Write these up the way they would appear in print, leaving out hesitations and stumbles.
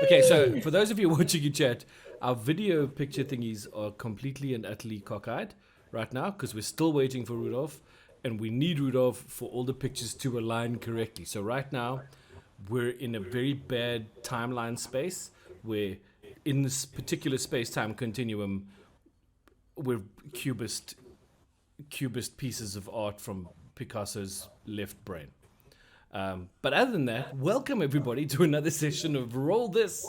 Okay, so for those of you watching in chat, our video picture thingies are completely and utterly cockeyed right now because we're still waiting for Rudolph, and we need Rudolph for all the pictures to align correctly. So right now, we're in a very bad timeline space where, in this particular space-time continuum, we're cubist pieces of art from Picasso's left brain. But other than that, welcome everybody to another session of Roll This.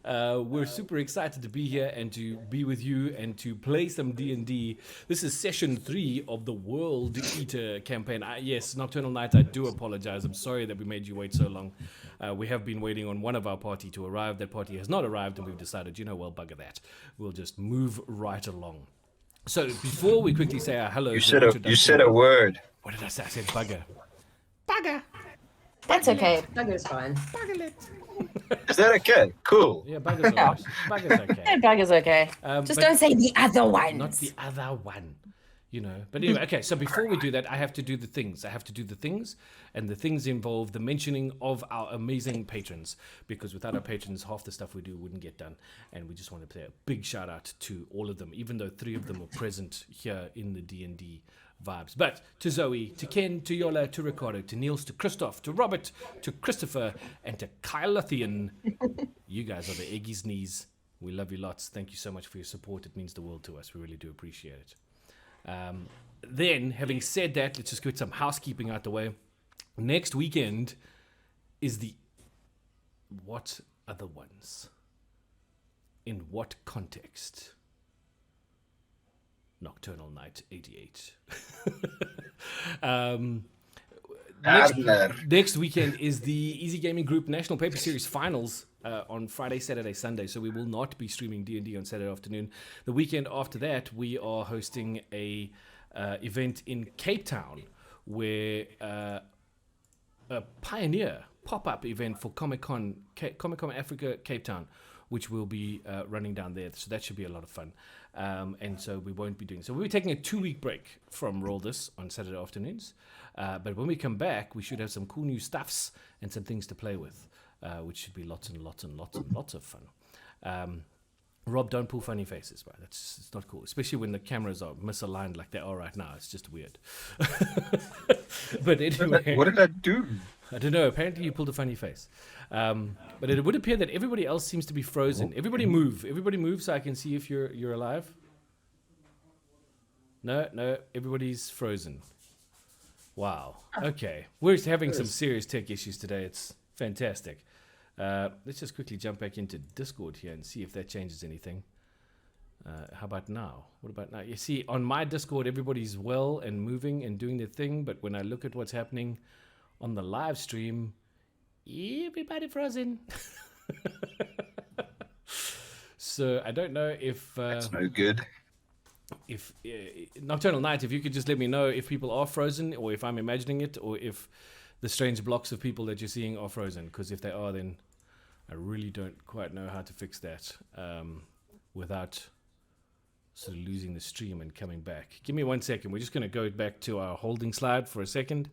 We're super excited to be here and to be with you and to play some D&D. This is session 3 of the WorldEater campaign. Yes, Nocturnal Night, I do apologize. I'm sorry that we made you wait so long. We have been waiting on one of our party to arrive. That party has not arrived, and we've decided, well, bugger that. We'll just move right along. So before we quickly say our hellos and introduction... You said a word. What did I say? I said bugger. Bugger. That's okay. Bugger's fine. Buggerlet. Is that okay? Cool. Yeah, bugger's alright. Bugger's okay. Bug is okay. Just don't say the other ones. Not the other one. But anyway, okay, so before we do that, I have to do the things. And the things involve the mentioning of our amazing patrons, because without our patrons, half the stuff we do wouldn't get done. And we just want to say a big shout out to all of them, even though 3 of them are present here in the D&D vibes. But to Zoe, to Ken, to Yola, to Ricardo, to Niels, to Christoph, to Robert, to Christopher, and to Kylothian. You guys are the Eggy's knees. We love you lots. Thank you so much for your support. It means the world to us. We really do appreciate it. Then, having said that, let's just get some housekeeping out the way. Next weekend is the... What other ones? In what context? Nocturnal Night 88. Next weekend is the Easy Gaming Group National Paper Series Finals on Friday, Saturday, Sunday. So we will not be streaming D&D on Saturday afternoon. The weekend after that, we are hosting a event in Cape Town where a pioneer pop-up event for Comic-Con Africa Cape Town, which will be running down there. So that should be a lot of fun. And so we won't be doing... So we'll be taking a 2-week break from Roll This on Saturday afternoons. But when we come back, we should have some cool new stuffs and some things to play with, which should be lots and lots and lots and lots of fun. Rob, don't pull funny faces, right? It's not cool, especially when the cameras are misaligned like they are right now. It's just weird. But anyway... What did I do? I don't know. Apparently you pulled a funny face. But it would appear that everybody else seems to be frozen. Everybody move. Everybody move so I can see if you're alive. No. Everybody's frozen. Wow. Okay. We're having some serious tech issues today. It's fantastic. Let's just quickly jump back into Discord here and see if that changes anything. How about now? What about now? You see, on my Discord, everybody's well and moving and doing their thing. But when I look at what's happening on the live stream, everybody frozen. So I don't know if That's no good. If Nocturnal Night, if you could just let me know if people are frozen, or if I'm imagining it, or if the strange blocks of people that you're seeing are frozen. Because if they are, then I really don't quite know how to fix that without sort of losing the stream and coming back. Give me 1 second. We're just going to go back to our holding slide for a second.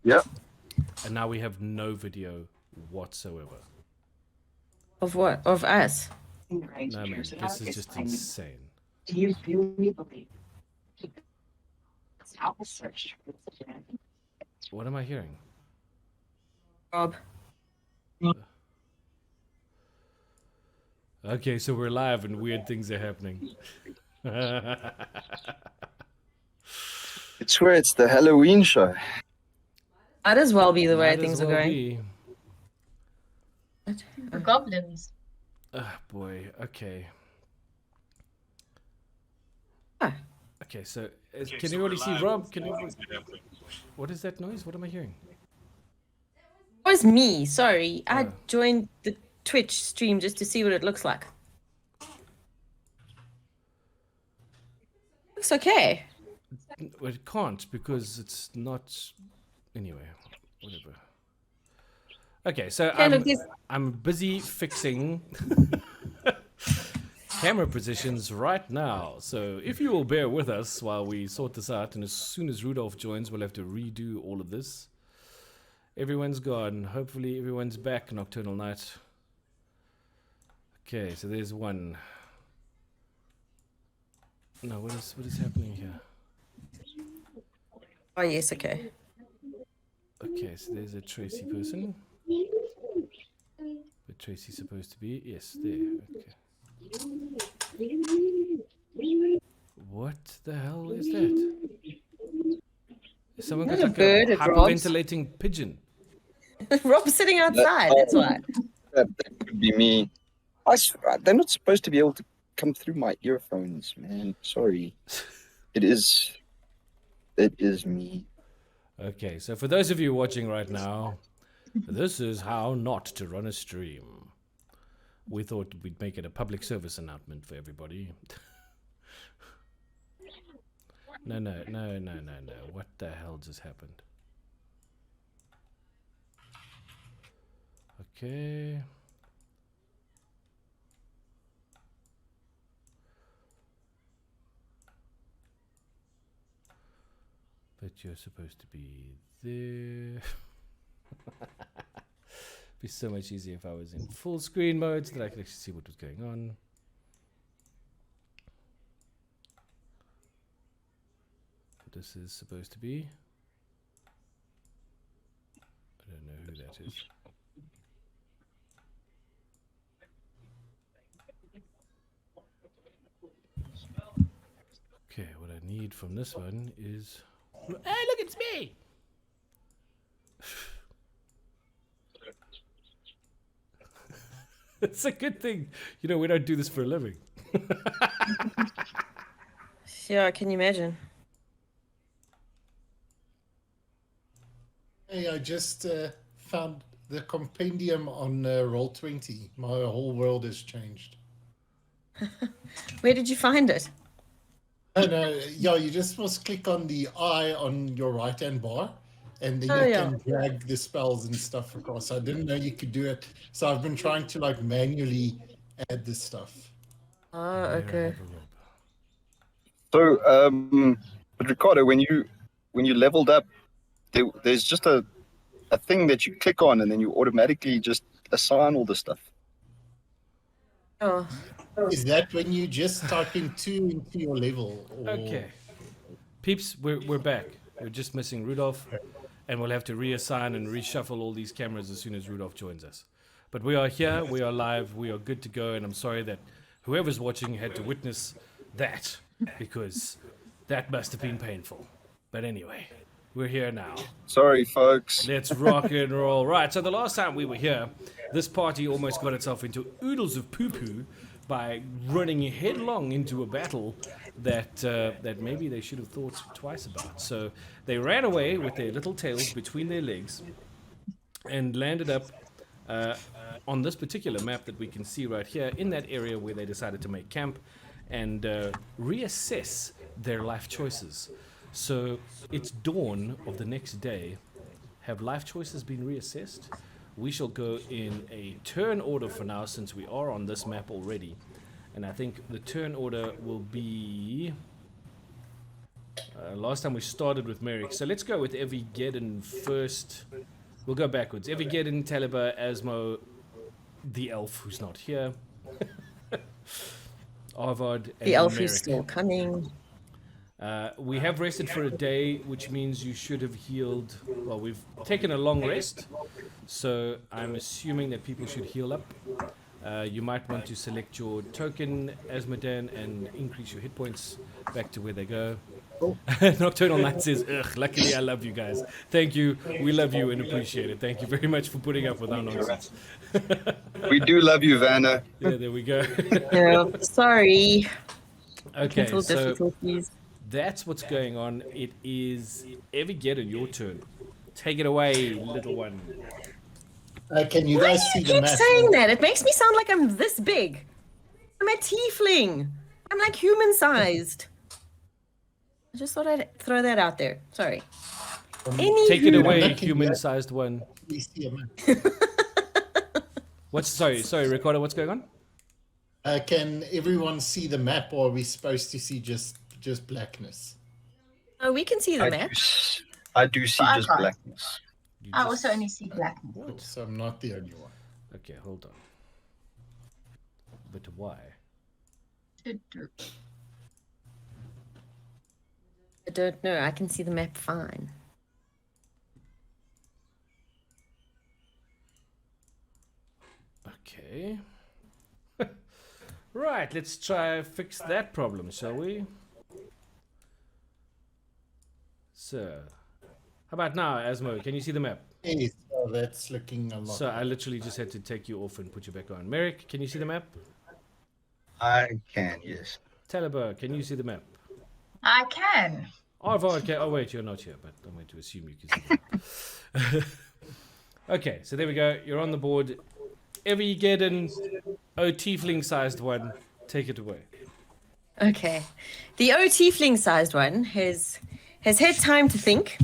Yep. And now we have no video whatsoever. Of what? Of us? No, man, this is just insane. Do you really believe? How search? What am I hearing? Rob. Okay, so we're live and weird things are happening. It's where it's the Halloween show. Might as well be the way Might as things are well going. be. The goblins. Oh boy, okay. Ah. Okay, so can you already see Rob? Can you? What is that noise? What am I hearing? It was me. Sorry. I Oh. joined the Twitch stream just to see what it looks like. Looks okay. Well, it can't because it's not. Anyway, whatever. Okay, so I'm busy fixing camera positions right now. So if you will bear with us while we sort this out, and as soon as Rudolph joins, we'll have to redo all of this. Everyone's gone. Hopefully everyone's back, Nocturnal Night. Okay, so there's one. No, what is happening here? Oh, yes, okay. Okay, so there's a Tracy person. Where Tracy's supposed to be? Yes, there. Okay. What the hell is that? Someone got There's a like bird a at Rob's. hyperventilating pigeon. Rob's sitting outside, that's why. That could be me. They're not supposed to be able to come through my earphones, man. Sorry. It is me. Okay, so for those of you watching right now, this is how not to run a stream. We thought we'd make it a public service announcement for everybody. No. What the hell just happened? Okay. But you're supposed to be there. Be so much easier if I was in full screen mode so that I could actually see what was going on. This is supposed to be. I don't know who that is. Okay, what I need from this one is. Hey, look, it's me! It's a good thing. You know, we don't do this for a living. Yeah, can you imagine? Hey, I just found the compendium on Roll20. My whole world has changed. Where did you find it? Oh, no, yeah, you just must click on the eye on your right-hand bar, and then Oh, you yeah. can drag the spells and stuff across. I didn't know you could do it, so I've been trying to like manually add this stuff. Oh, okay. So, but Ricardo, when you leveled up, there's just a thing that you click on, and then you automatically just assign all the stuff. Oh, Is that when you just type in 2 into your level? Or... Okay. Peeps, we're back. We're just missing Rudolph, and we'll have to reassign and reshuffle all these cameras as soon as Rudolph joins us. But we are here, we are live, we are good to go, and I'm sorry that whoever's watching had to witness that, because that must have been painful. But anyway, we're here now. Sorry, folks. Let's rock and roll. Right, so the last time we were here, this party almost got itself into oodles of poo-poo by running headlong into a battle that maybe they should have thought twice about. So they ran away with their little tails between their legs and landed up on this particular map that we can see right here in that area where they decided to make camp and reassess their life choices. So it's dawn of the next day. Have life choices been reassessed? We shall go in a turn order for now since we are on this map already. And I think the turn order will be Last time we started with Merrick. So let's go with Evigeddon first. We'll go backwards. Evigeddon, Taliba, Asmo, the elf who's not here. Arvad, and The elf Merrick. is still coming. We have rested for a day, which means you should have healed. Well, we've taken a long rest, so I'm assuming that people should heal up. You might want to select your token, Asmodan, and increase your hit points back to where they go. Nocturnal Knight says, ugh, luckily I love you guys. Thank you. We love you and appreciate it. Thank you very much for putting up with our nonsense. We do love you, Vanna. Yeah, there we go. No, sorry. Okay, Technical so difficulties. that's what's going on. It is Evigeddon, your turn. Take it away, little one. Can you Why guys do see you the keep map? saying that? It makes me sound like I'm this big. I'm a tiefling. I'm like human-sized. I just thought I'd throw that out there. Sorry. Anywho. Take it away, Lucky, human-sized one. We see a map. What's sorry, Ricardo, what's going on? Can everyone see the map, or are we supposed to see just blackness? Oh, we can see the map. I do see I just can't. blackness. You I just- also only see black. Cool, so I'm not the only one. Okay, hold on. But why? I don't know. I can see the map fine. Okay. Right, let's try fix that problem, shall we? So, how about now, Asmo? Can you see the map? Yes, so that's looking a lot. So I literally just had to take you off and put you back on. Merrick, can you see the map? I can, yes. Taliba, can you see the map? I can. Arvad, okay. Oh wait, you're not here, but I'm going to assume you can see the map. Okay, so there we go. You're on the board. Evigeddon, tiefling-sized one. Take it away. Okay. The tiefling-sized one has had time to think,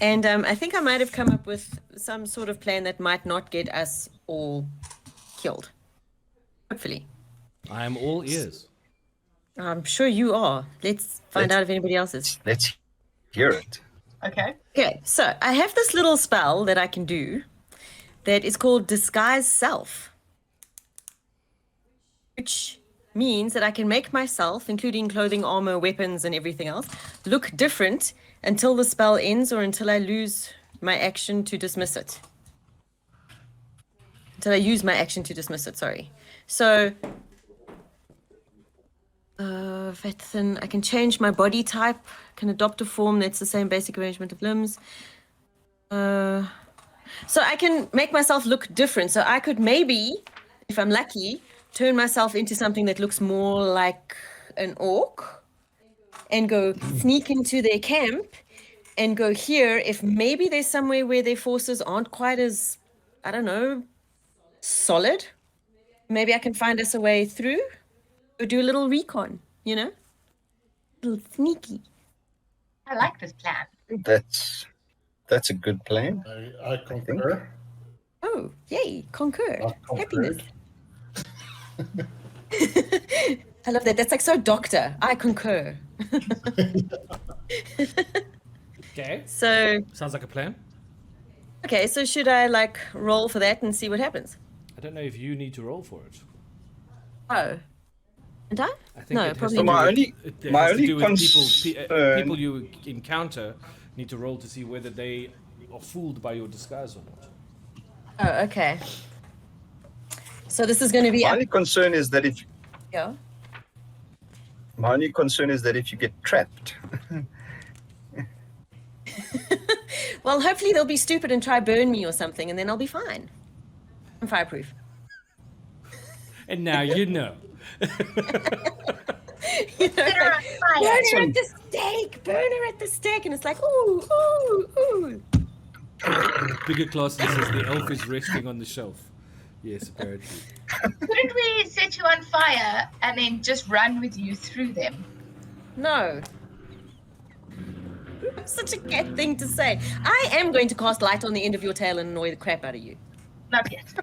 and I think I might have come up with some sort of plan that might not get us all killed. Hopefully. I am all ears. I'm sure you are. Let's find out if anybody else is. Let's hear it. Okay. Okay, so I have this little spell that I can do that is called Disguise Self, which means that I can make myself, including clothing, armor, weapons, and everything else, look different until the spell ends or until I lose my action to dismiss it. Until I use my action to dismiss it, sorry. So, Vethin, I can change my body type, can adopt a form that's the same basic arrangement of limbs. So I can make myself look different. So I could maybe, if I'm lucky, turn myself into something that looks more like an orc and go sneak into their camp and go here if maybe there's somewhere where their forces aren't quite as, I don't know, solid. Maybe I can find us a way through or do a little recon, you know? A little sneaky. I like this plan. That's a good plan. I concur. Oh, yay, concur. I've Happiness. concurred. I love that. That's like so doctor. I concur. Okay. So, Sounds like a plan. okay, so should I like roll for that and see what happens? I don't know if you need to roll for it. Oh. And I? I think No, it has probably to do not. with- only- it my has to only do with concern- people you encounter need to roll to see whether they are fooled by your disguise or not. Oh, okay. So this is going to be My up. only concern is that if Yeah. you get trapped. Well, hopefully they'll be stupid and try burn me or something, and then I'll be fine. I'm fireproof. And now you know. You know, Set her like, on fire. burn her at the stake, burn her at the stake, and it's like, ooh, ooh, ooh. Bigger class says the elf is resting on the shelf. Yes, apparently. Couldn't we set you on fire and then just run with you through them? No. Such a cat thing to say. I am going to cast light on the end of your tail and annoy the crap out of you. Not yet.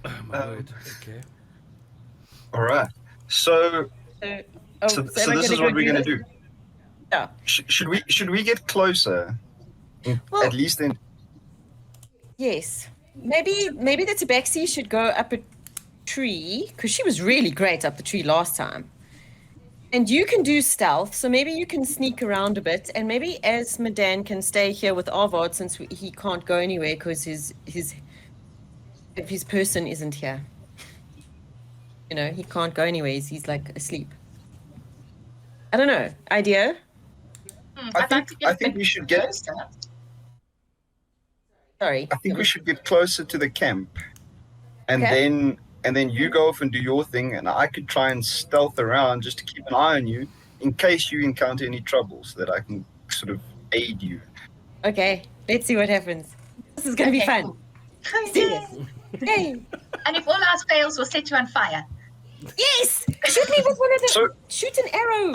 Oh my word. Okay. All right. So So, Oh, So am I this gonna is go what we're gonna this? do. Yeah. Should we get closer? Well- At least in. Yes. Maybe the tabaxi should go up a tree because she was really great up the tree last time. And you can do stealth, so maybe you can sneak around a bit, and maybe Madan can stay here with Arvard since he can't go anywhere because his person isn't here. You know, he can't go anywhere. He's like asleep. I don't know. Idea? I'd like to get I a think bit we should get. closer. Sorry. I think we should get closer to the camp, and Okay. then you go off and do your thing, and I could try and stealth around just to keep an eye on you in case you encounter any trouble, so that I can sort of aid you. Okay. Let's see what happens. This is gonna be fun. Cool. Serious. Yay! And if all else fails, we'll set you on fire. Yes! Shoot me with one of the. So Shoot an arrow.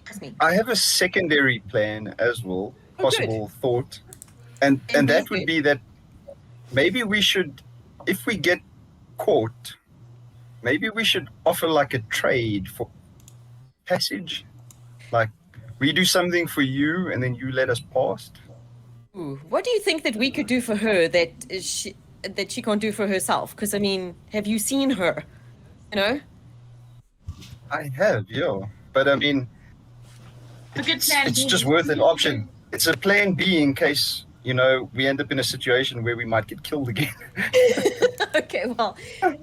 Trust me. I have a secondary plan as well, Oh, possible thought, and And that please would do. be that maybe we should, if we get caught, maybe we should offer like a trade for passage, like we do something for you and then you let us past. Ooh, what do you think that we could do for her that she can't do for herself? Because I mean, have you seen her? You know. I have, yeah, but I mean, A good plan. it's just worth an option. It's a plan B in case, you know, we end up in a situation where we might get killed again. Okay, well,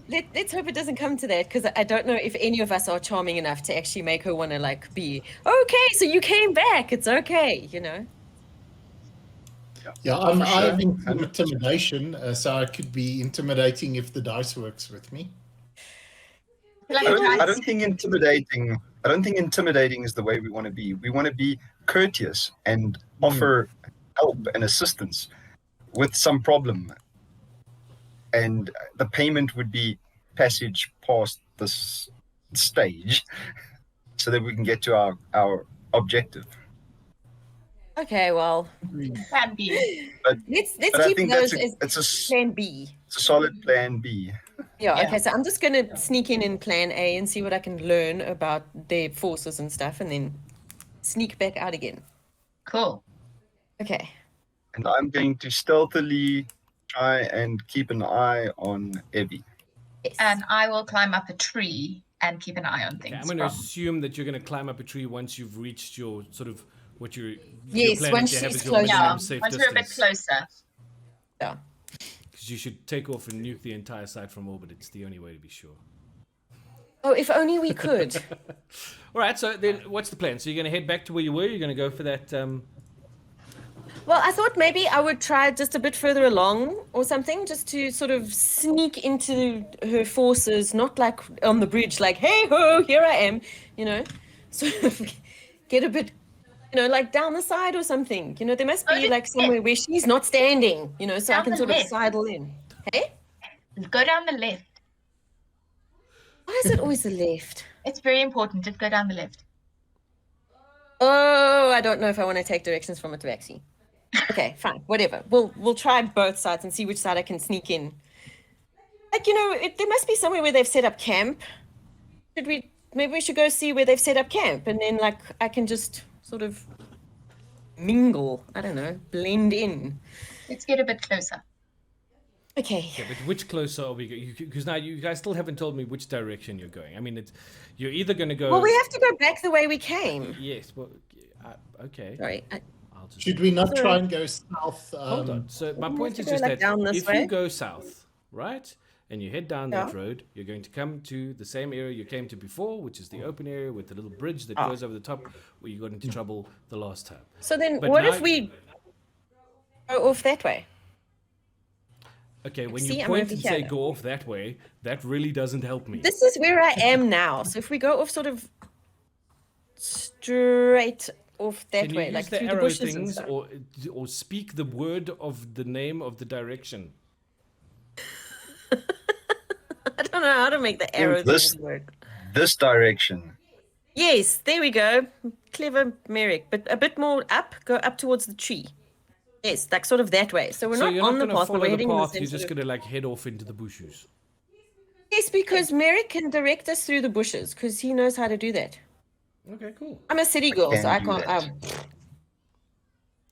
let's hope it doesn't come to that because I don't know if any of us are charming enough to actually make her want to like be okay. So you came back. It's okay, you know. Yeah, For I sure. have intimidation, so I could be intimidating if the dice works with me. Like I don't think intimidating. I don't think intimidating is the way we want to be. We want to be courteous and offer help and assistance with some problem, and the payment would be passage past this stage, so that we can get to our objective. Okay, well, plan B. let's But I keep think those it's as plan B. a solid plan B. Yeah, Yeah. okay, so I'm just gonna sneak in plan A and see what I can learn about their forces and stuff, and then sneak back out again. Cool. Okay. And I'm going to stealthily try and keep an eye on Evie. Yes. And I will climb up a tree and keep an eye on things. Okay, I'm going to from- assume that you're going to climb up a tree once you've reached your sort of what your Yes, plan once that you have she's is your close. minimum Yeah, safe once we're a bit distance. closer. Yeah. Because you should take off and nuke the entire site from orbit. It's the only way to be sure. Oh, if only we could. All right, so then what's the plan? So you're going to head back to where you were? You're going to go for that... Well, I thought maybe I would try just a bit further along or something, just to sort of sneak into her forces, not like on the bridge, like, hey ho, here I am, you know, sort of get a bit, you know, like down the side or something. You know, there must be like somewhere where she's not standing, you know, so I Down can the sort of left. sidle in. Hey? Go down the left. Why is it always the left? It's very important. Just go down the left. Oh, I don't know if I want to take directions from a tabaxi. Okay, fine, whatever. We'll try both sides and see which side I can sneak in. Like, you know, there must be somewhere where they've set up camp. Maybe we should go see where they've set up camp, and then like I can just sort of mingle. I don't know, blend in. Let's get a bit closer. Okay. Yeah, but which closer are we going? Because now you guys still haven't told me which direction you're going. I mean, you're either going to go... Well, we have to go back the way we came. Yes, well, okay. Sorry. I'll just... Should we not try and go south? Hold on. So my we point have is to go, just like, that down this if way? you go south, right, and you head down that Yeah. road, you're going to come to the same area you came to before, which is the open area with the little bridge that Ah. goes over the top, where you got into trouble the last time. So then, But what now- if we go off that way? Okay, when See, you I'm point over and say here. go off that way, that really doesn't help me. This is where I am now. So if we go off sort of straight off that Can you way, use like the through the arrow bushes and things stuff. or speak the word of the name of the direction? I don't know how to make the arrow this- things work. This direction. Yes, there we go. Clever Merrick, but a bit more up. Go up towards the tree. Yes, like sort of that way. So we're So not you're on not the going to path, but follow we're the heading in the path, same you're just sort going to like head off into the bushes. Yes, because Merrick can direct us through the bushes because he knows how to do that. Okay, cool. I'm a city girl, so can I do can't. that.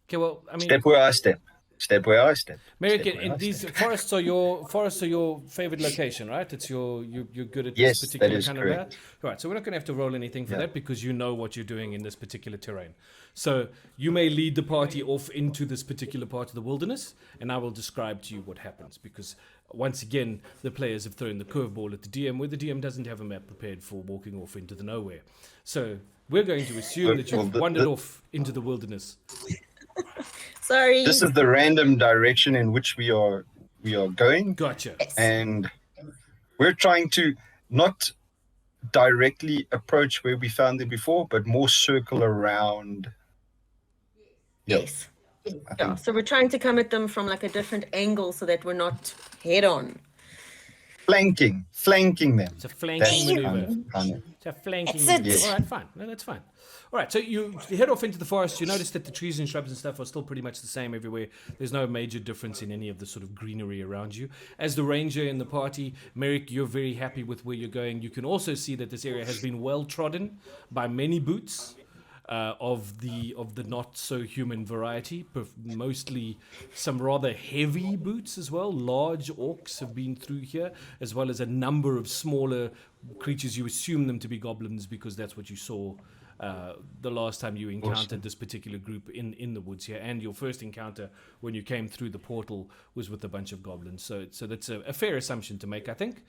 Okay, well, I mean, Step where I step. Step where I step. Merrick, Step where in I these step. forests are your favorite location, right? It's you're good at this Yes, that particular is kind correct. of layout. Right, so we're not going to have to roll anything for Yeah. that because you know what you're doing in this particular terrain. So you may lead the party off into this particular part of the wilderness, and I will describe to you what happens because once again the players have thrown the curveball at the DM where the DM doesn't have a map prepared for walking off into the nowhere. So we're going to assume that you've Well, wandered off into the wilderness. Sorry. This is the random direction in which we are going, Gotcha. Yes. and we're trying to not directly approach where we found them before, but more circle around. Yep. Yes. I Yeah. think So we're trying to come at them from like a different angle so that we're not head on. flanking them. It's a flanking That's maneuver. kind of It's a flanking That's it. maneuver. All right, fine. No, that's fine. All right, so you head off into the forest. You notice that the trees and shrubs and stuff are still pretty much the same everywhere. There's no major difference in any of the sort of greenery around you. As the ranger in the party, Merrick, you're very happy with where you're going. You can also see that this area has been well trodden by many boots. Of the not so human variety, mostly some rather heavy boots as well. Large orcs have been through here, as well as a number of smaller creatures. You assume them to be goblins because that's what you saw the last time you encountered this particular group in the woods here. And your first encounter when you came through the portal was with a bunch of goblins. So that's a fair assumption to make, I think.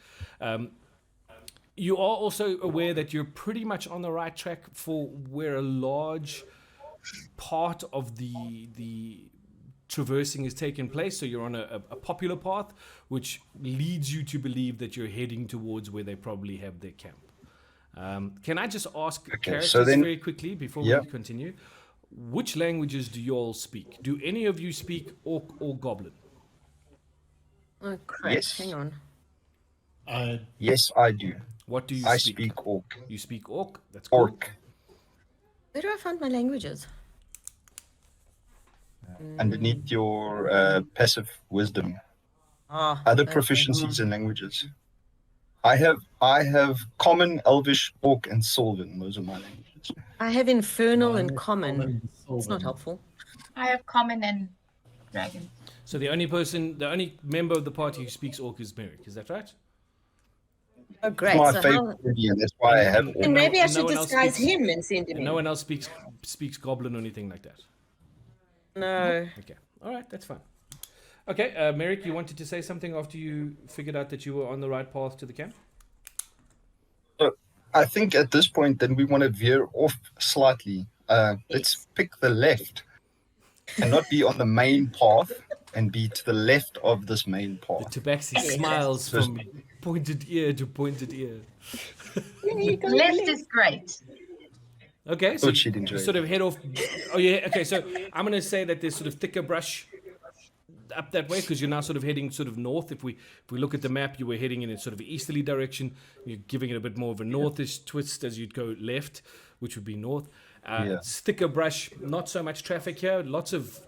You are also aware that you're pretty much on the right track for where a large part of the traversing is taking place. So you're on a popular path, which leads you to believe that you're heading towards where they probably have their camp. Can I just ask characters so then- very quickly before Yeah. we continue? Which languages do you all speak? Do any of you speak Orc or Goblin? Oh crap! Yes. Hang on. Yes, I do. What do you I speak? speak Orc. You speak Orc. That's cool. Orc. Where do I find my languages? Underneath your passive wisdom. Ah. Other okay. proficiencies in languages. I have Common, Elvish, Orc, and Sylvan. Those are my languages. I have infernal and Mine is common. It's not Sylvan. helpful. I have common and dragon. So the only member of the party who speaks Orc is Merrick. Is that right? Oh It's great! my So favorite how? Indian. That's why I have And Orc. And maybe I and no should one else disguise speaks- him and send him And no in. one else speaks Goblin or anything like that. No. Okay. All right. That's fine. Okay, Merrick, you wanted to say something after you figured out that you were on the right path to the camp? So I think at this point, then we want to veer off slightly. Let's pick the left and not be on the main path and be to the left of this main The path. Tabaxi smiles from pointed ear to pointed ear. Left is great. Okay, so Thought she'd you enjoy sort of head off. Oh yeah, okay. So I'm gonna say that there's sort of thicker brush up that way because you're now sort of heading sort of north. If we look at the map, you were heading in a sort of easterly direction. You're giving it a bit more of a northish twist as you'd go left, which would be north. It's thicker brush, not so much traffic here. Lots of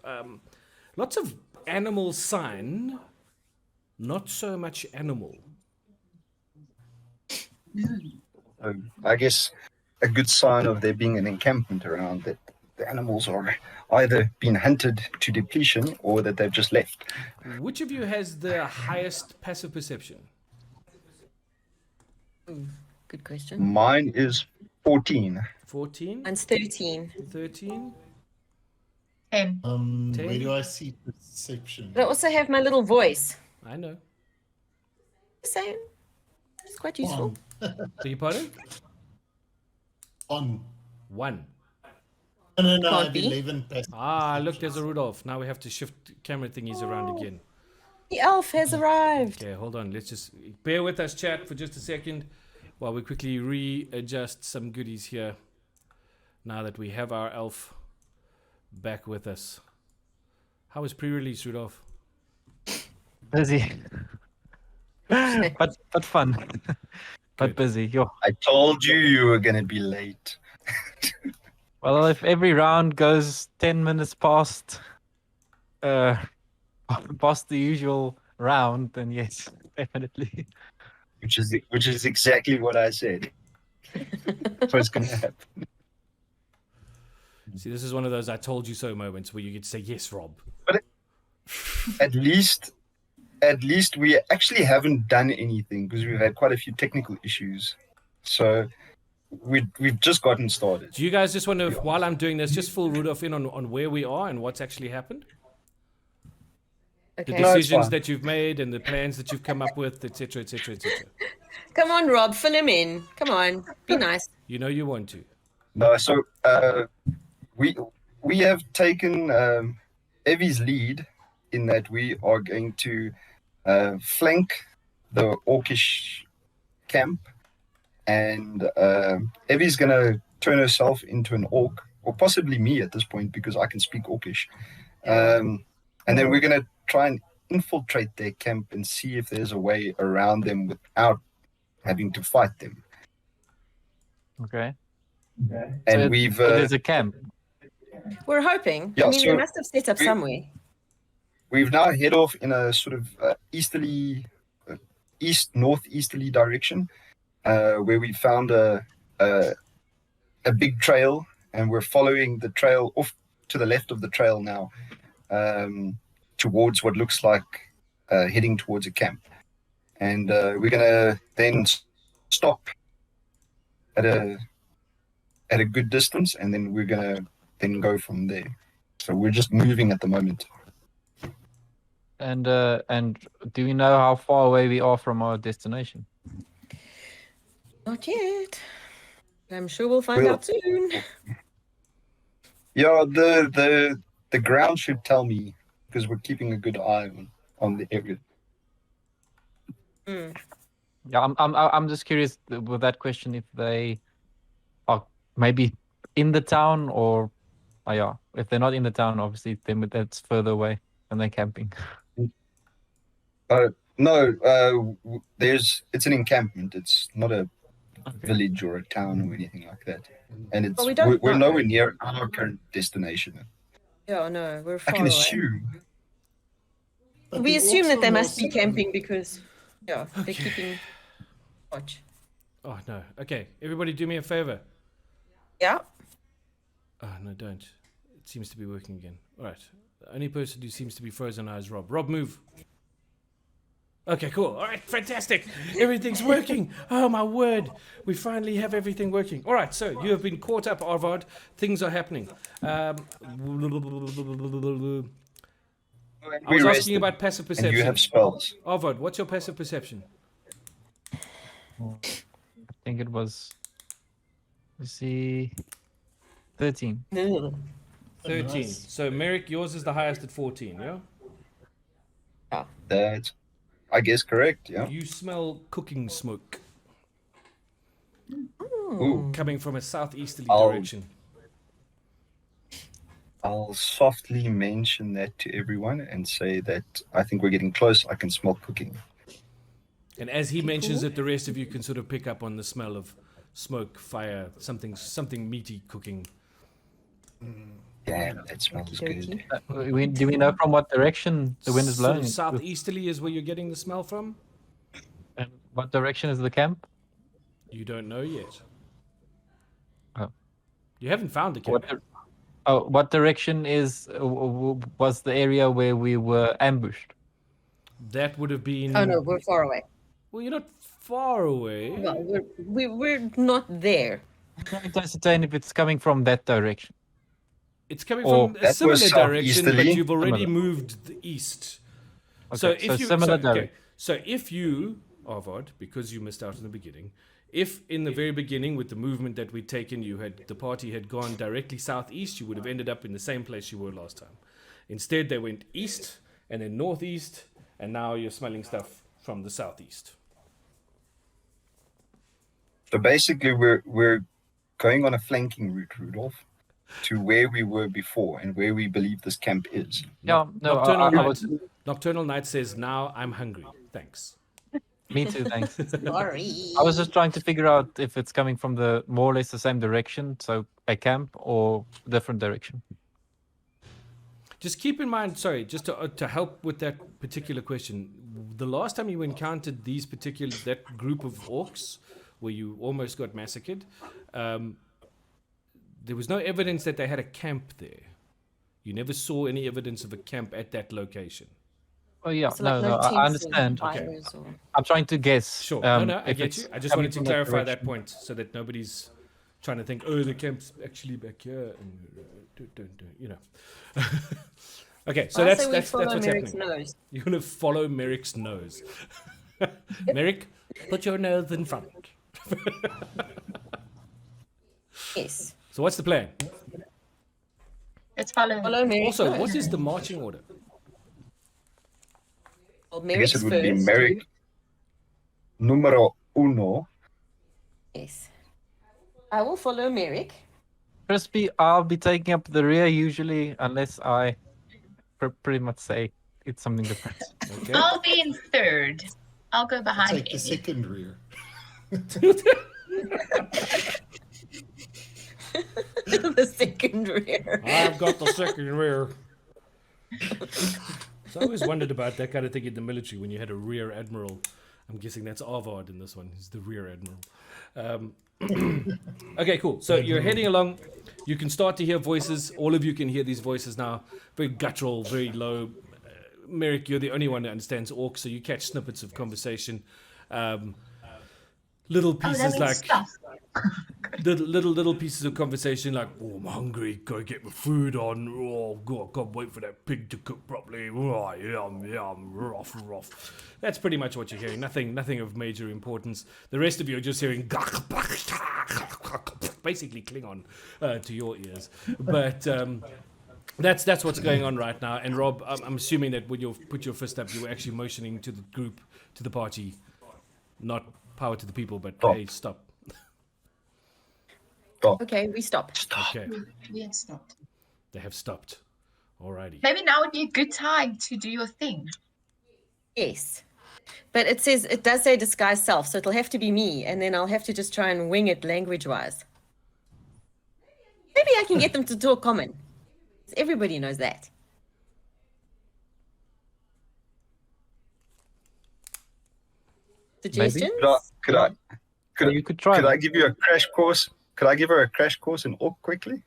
animal sign, not so much animal. I guess a good sign of there being an encampment around that the animals are either being hunted to depletion or that they've just left. Which of you has the highest passive perception? Good question. Mine is 14. 14, Mine's 13. 13. 10. Ten. Where do I see perception? But I also have my little voice. I know. Same. It's quite useful. One. Beg your pardon? On. 1. No, I Can't have be. 11 passive Ah, look, perception. there's a Rudolph. Now we have to shift camera thingies around again. The elf has arrived. Okay, hold on. Let's just bear with us, chat, for just a second while we quickly readjust some goodies here. Now that we have our elf back with us. How was pre-release, Rudolph? Busy. but fun. but Good. busy. Yo. I told you were going to be late. Well, if every round goes 10 minutes past the usual round, then yes, definitely. which is exactly what I said. What's going to happen? See, this is one of those "I told you so" moments where you get to say, "Yes, Rob." But at least we actually haven't done anything because we've had quite a few technical issues. So we've just gotten started. Do you guys just want to, while I'm doing this, just fill Rudolph in on where we are and what's actually happened? The Okay. decisions fine. that you've made and the plans that you've come up with, etc., etc., etc. Come on, Rob, fill him in. Come on, be nice. You know you want to. No, so we have taken Evie's lead in that we are going to flank the Orcish camp, and Evie's going to turn herself into an orc, or possibly me at this point because I can speak Orcish. And then we're going to try and infiltrate their camp and see if there's a way around them without having to fight them. Okay. And So we've there's a camp. We're hoping. Yeah, I mean, they so must have set up somewhere. we've now head off in a sort of easterly, northeasterly direction, where we found a big trail, and we're following the trail off to the left of the trail now, towards what looks like heading towards a camp. And we're gonna then stop at a good distance, and then we're gonna then go from there. So we're just moving at the moment. And do we know how far away we are from our destination? Not yet. I'm sure we'll find Well- out soon. Yeah, the ground should tell me because we're keeping a good eye on the area. Yeah, I'm just curious with that question if they are maybe in the town or yeah, if they're not in the town, obviously then that's further away and they're camping. No, it's an encampment. It's not a village or a town or anything like that. And it's Well, we don't we're know. nowhere near our current destination. Yeah, no, we're I far can away. assume. But We the assume that orcs they are must be also- camping because, yeah, they're keeping watch. Oh, no. Okay, everybody do me a favor. Yeah. Oh, no, don't. It seems to be working again. All right. The only person who seems to be frozen now is Rob. Rob, move. Okay, cool. All right, fantastic. Everything's working. Oh, my word. We finally have everything working. All right, so you have been caught up, Arvard. Things are happening. I was asking about passive And you perception. have spells. Arvard, what's your passive perception? I think it was, let's see, 13. 13. Nice. So, Merrick, yours is the highest at 14, yeah? That's, I guess, correct. Yeah. You smell cooking smoke Ooh. coming from a southeasterly Oh. direction. I'll softly mention that to everyone and say that I think we're getting close. I can smell cooking. And as he mentions it, the rest of you can sort of pick up on the smell of smoke, fire, something meaty cooking. Damn, that smells good. Do we know from what direction the wind is Sort blowing? of southeasterly is where you're getting the smell from? And what direction is the camp? You don't know yet. Oh. You haven't found the camp. What direction is was the area where we were ambushed? That would have been... Oh no, we're far away. Well, you're not far away. Well, we're not there. I'm trying to ascertain if it's coming from that direction. It's coming Or- from a That similar was direction, but southeasterly. you've already Similar. moved the east. Okay, So if you similar okay, direction. so if you, Arvard, because you missed out in the beginning, if in the very beginning with the movement that we'd taken, the party had gone directly southeast, you would have ended up in the same place you were last time. Instead, they went east and then northeast, and now you're smelling stuff from the southeast. So basically, we're going on a flanking route, Rudolph, to where we were before and where we believe this camp is. Yeah, no, Nocturnal I Night. was. Nocturnal Night says, "Now I'm hungry. Thanks." Me too, thanks. Sorry. I was just trying to figure out if it's coming from the more or less the same direction, so a camp or different direction. Just keep in mind, sorry, just to help with that particular question, the last time you encountered that group of orcs, where you almost got massacred, there was no evidence that they had a camp there. You never saw any evidence of a camp at that location. Oh yeah, So no, like no, I tents or understand. fires or- I'm trying to guess. Sure. No, I if get it's you. I just coming wanted to from that clarify that direction. point so that nobody's trying to think, oh, the camp's actually back here, and you know. Okay, so I say we that's follow what's Merrick's happening. nose. You're gonna follow Merrick's nose. Merrick, put your nose in front. Yes. So what's the plan? Let's follow. Follow Merrick's Also, nose. what is the marching order? Well, I guess Merrick's it would first. be Merrick numero uno. Yes. I will follow Merrick. Crispy, I'll be taking up the rear usually, unless I pretty much say it's something different. Okay. I'll be in third. I'll go behind Take the Eddie. second rear. The second rear. I've got the second rear. So I always wondered about that kind of thing in the military when you had a rear admiral. I'm guessing that's Arvard in this one. He's the rear admiral. Okay, cool. So you're heading along. You can start to hear voices. All of you can hear these voices now. Very guttural, very low. Merrick, you're the only one that understands Orc, so you catch snippets of conversation. Little Oh, that pieces means like stuff. little pieces of conversation like, oh, I'm hungry, go get my food on. Oh god, I can't wait for that pig to cook properly. Oh, yum, rough. That's pretty much what you're hearing. Nothing of major importance. The rest of you are just hearing basically Klingon to your ears. But that's what's going on right now. And Rob, I'm assuming that when you put your fist up, you were actually motioning to the group, to the party, not power to the people, but Stop. hey, stop. Okay, we stop. Okay, Yes, not. they have stopped. Alrighty. Maybe now would be a good time to do your thing. Yes. But it does say disguise self, so it'll have to be me, and then I'll have to just try and wing it language-wise. Maybe I can get them to talk common. Everybody knows that. Suggestions? You could try. Could I give you a crash course? Could I give her a crash course in Orc quickly?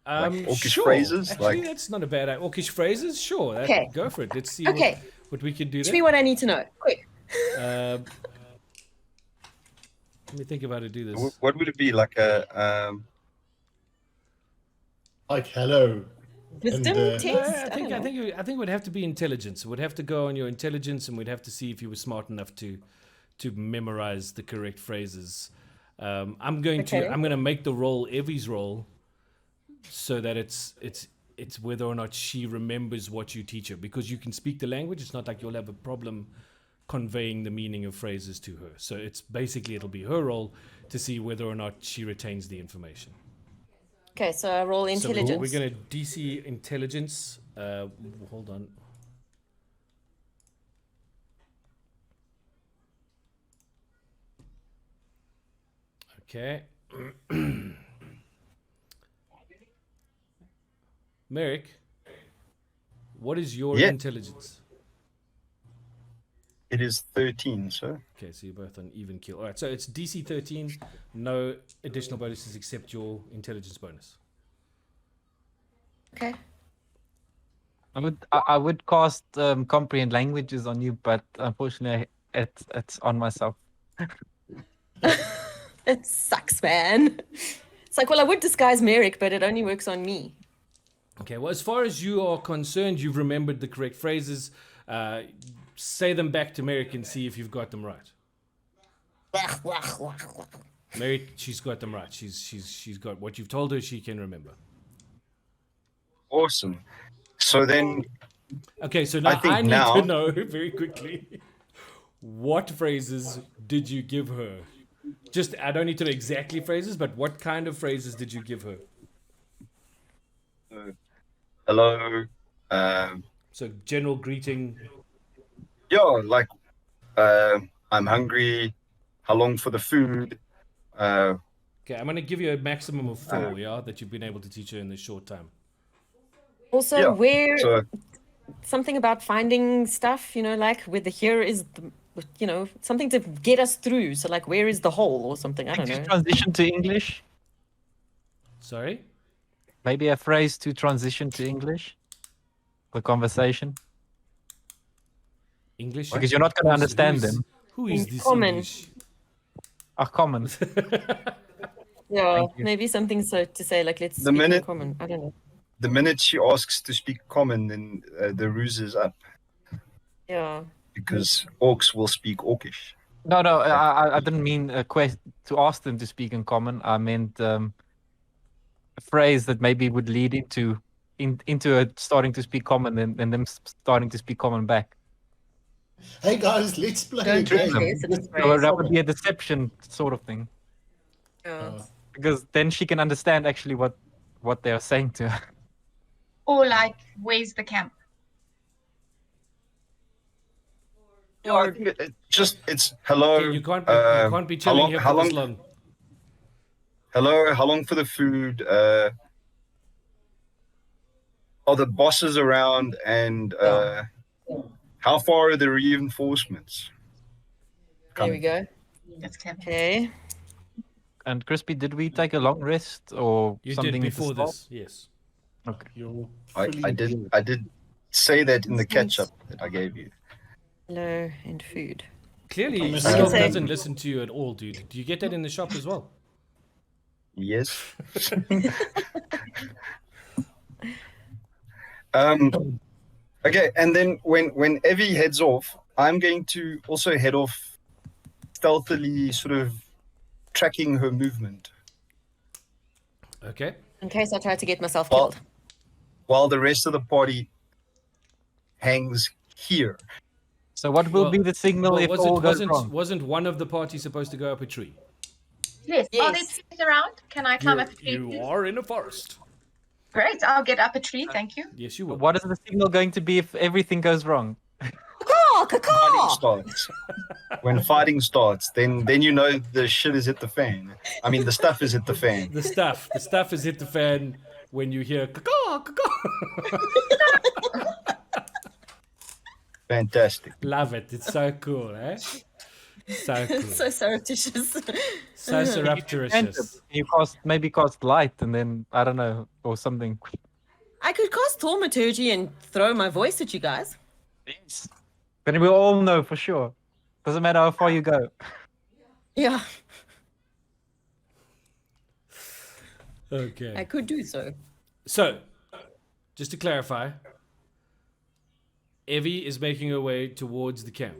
Orcish Sure. phrases, Actually, like- that's not a bad idea. Orcish phrases, sure. Okay. Go for it. Let's see Okay. what we can do Teach there. me what I need to know. Quick. Let me think of how to do this. What would it be like a? Like, hello. Wisdom And, test? I think it would have to be intelligence. It would have to go on your intelligence, and we'd have to see if you were smart enough to memorize the correct phrases. I'm going to make the roll Evie's roll, so that it's whether or not she remembers what you teach her, because you can speak the language. It's not like you'll have a problem conveying the meaning of phrases to her. So it'll be her role to see whether or not she retains the information. Okay, so I roll intelligence. So we're going to DC intelligence. Hold on. Okay. Merrick, what is your Yeah. intelligence? It is 13, sir. Okay, so you're both on even kill. All right, so it's DC 13, no additional bonuses except your intelligence bonus. Okay. I would cast comprehend languages on you, but unfortunately, it's on myself. It sucks, man. It's like, well, I would disguise Merrick, but it only works on me. Okay, well, as far as you are concerned, you've remembered the correct phrases. Say them back to Merrick and see if you've got them right. Merrick, she's got them right. She's got what you've told her. She can remember. Awesome. So then, Okay, so now I think I need now- to know very quickly, what phrases did you give her? Just, I don't need to know exactly phrases, but what kind of phrases did you give her? hello. So general greeting. Yeah, like I'm hungry. How long for the food? Okay, I'm going to give you a maximum of 4, yeah, that you've been able to teach her in this short time. Also, Yeah, where so something about finding stuff, like where the here is, something to get us through. So like, where is the hole or something? I don't To know. transition to English. Sorry? Maybe a phrase to transition to English. The conversation. English? Because you're not going to understand them. Who is this Common. English? Are common. Yeah, maybe something so to say like, let's The speak in minute- common. I don't know. The minute she asks to speak common, then the ruse is up Yeah. because orcs will speak orcish. No, I didn't mean a quest to ask them to speak in common. I meant a phrase that maybe would lead into a starting to speak common and them starting to speak common back. Hey guys, let's play a Don't game. say such a Let's phrase. So play that would be a deception sort of thing. Yeah. Because then she can understand actually what they are saying to her. Or like, where's the camp? Yeah, I think it's hello. Okay, you can't be chilling here for this long. Hello, how long for the food? Are the bosses around? And how far are the reinforcements? There we go. That's camp. Okay. And Crispy, did we take a long rest or You something did at the before start? this, yes. Okay. You're I fully did say that in the Thanks. catch-up that I gave you. Hello and food. Clearly, I'm Scott assuming- doesn't listen to you at all, dude. Do you get that in the shop as well? Yes. Okay, and then when Evie heads off, I'm going to also head off stealthily, sort of tracking her movement, Okay. In case I try to get myself Well- killed. while the rest of the party hangs here. So what will Well- be the signal if all goes wrong? wasn't one of the parties supposed to go up a tree? Yes. Are there Yes. trees around? Can I climb up a tree? You please? are in a forest. Great. I'll get up a tree. Thank you. Yes, you will. What is the signal going to be if everything goes wrong? Caw, Fighting caw. starts. When fighting starts, then you know the shit is hit the fan. I mean, the stuff is hit the fan. The stuff has hit the fan when you hear caw, caw. Fantastic. Love it. It's so cool, eh? So cool. So surreptitious. So surreptitious. You maybe cast light and then I don't know or something. I could cast thaumaturgy and throw my voice at you guys. Yes. Then we'll all know for sure. Doesn't matter how far you go. Yeah, Okay. I could do so. So, just to clarify, Evie is making her way towards the camp.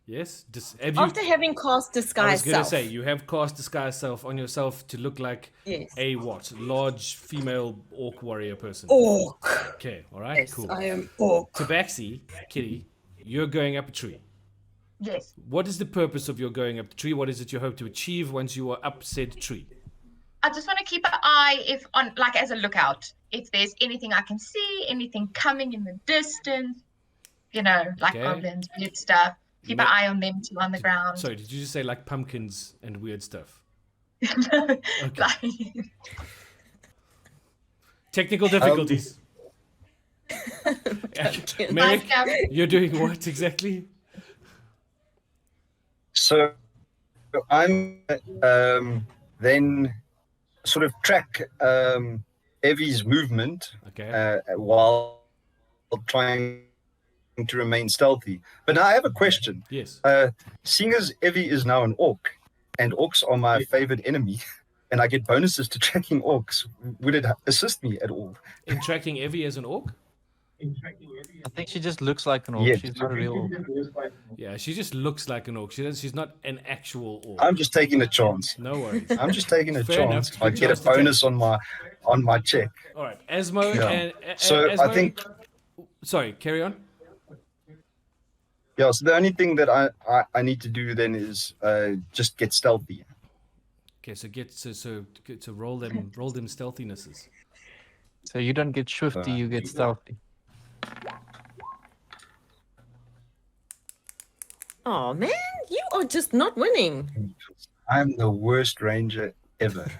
Yes? Have you, After having cast I disguise was going to self. say, you have cast disguise self on yourself to look like Yes. a what? Large female orc warrior person. Orc. Okay, all right, Yes, cool. I am orc. Tabaxi, Kitty, you're going up a tree. Yes. What is the purpose of your going up the tree? What is it you hope to achieve once you are up said tree? I just want to keep an eye as a lookout. If there's anything I can see, anything coming in the distance, like Okay. goblins, weird stuff. Keep an eye on them too on the ground. Sorry, did you just say like pumpkins and weird stuff? Like, Technical difficulties. Merrick, you're doing what exactly? So I'm then sort of track Evie's movement Okay. while trying to remain stealthy. But now I have a question. Yes. Seeing as Evie is now an orc, and orcs are my favorite enemy, and I get bonuses to tracking orcs, would it assist me at all? In tracking Evie as an orc? I think she just looks like an orc. Yes. She's not a real orc. Yeah, she just looks like an orc. She's not an actual orc. I'm just taking a chance. No worries. I'm just taking a Fair enough. chance. I Good get a chance to take. bonus on my check. All right. Asmo Yeah. and So Asmo, I think Sorry, carry on. so the only thing that I need to do then is just get stealthy. Okay, so get to roll them stealthinesses. So you don't get swifty, you get stealthy. Oh man, you are just not winning. I'm the worst ranger ever.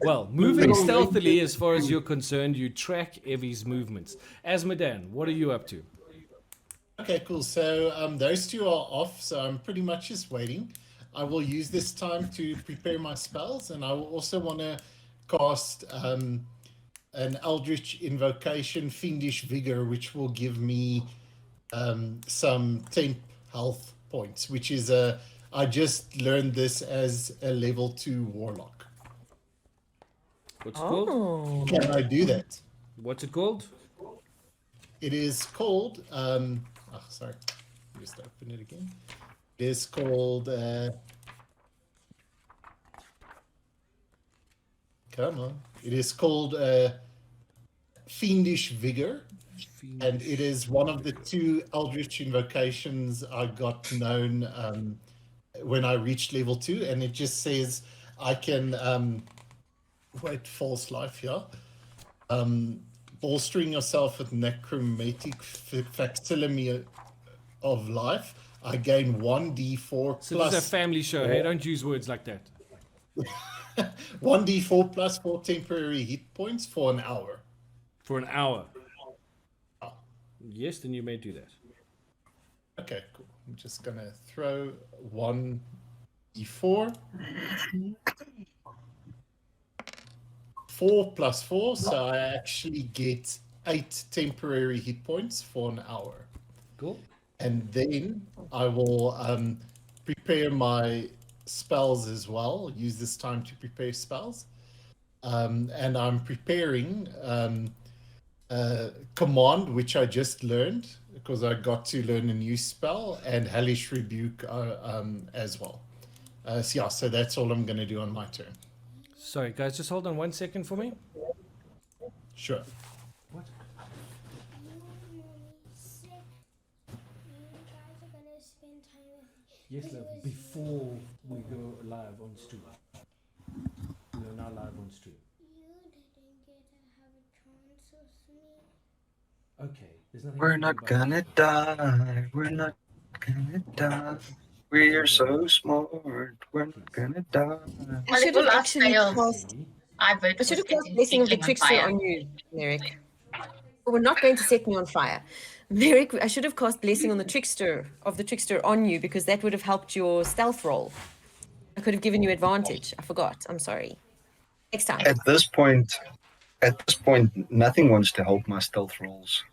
Well, moving stealthily as far as you're concerned, you track Evie's movements. Asmodan, what are you up to? Okay, cool. So those two are off, so I'm pretty much just waiting. I will use this time to prepare my spells, and I will also want to cast an Eldritch Invocation, Fiendish Vigor, which will give me some temp health points, which is I just learned this as a level 2 warlock. What's it called? Oh. Can I do that? What's it called? It is called, sorry, just open it again. It is called, come on. It is called Fiendish Vigor. And it is one of the 2 Eldritch invocations I got known when I reached level 2. And it just says I can, wait, false life here. Bolstering yourself with necromantic facsimile of life. I gain 1d4 So plus. this is a family show. Hey, don't use words like that. 1d4 plus 4 temporary hit points for an hour. For an hour. Yes, then you may do that. Okay, cool. I'm just gonna throw 1d4. 4 plus 4, so I actually get 8 temporary hit points for an hour. Cool. And then I will prepare my spells as well. Use this time to prepare spells. And I'm preparing Command, which I just learned because I got to learn a new spell, and Hellish Rebuke as well. So that's all I'm going to do on my turn. Sorry, guys, just hold on 1 second for me. Sure. What? Yes, love, before we go live on stream. We are now live on stream. You didn't get to have a chance with me. Okay, there's nothing. We're not gonna die. We're not gonna die. We're so smart. We're not gonna die. I should have actually cast. I vote I should have for cast Blessing of the setting Trickster fire. on you, Merrick. But we're not going to set me on fire. Merrick, I should have cast Blessing on the Trickster on you, because that would have helped your stealth roll. I could have given you advantage. I forgot. I'm sorry. Next time. At this point, nothing wants to help my stealth rolls.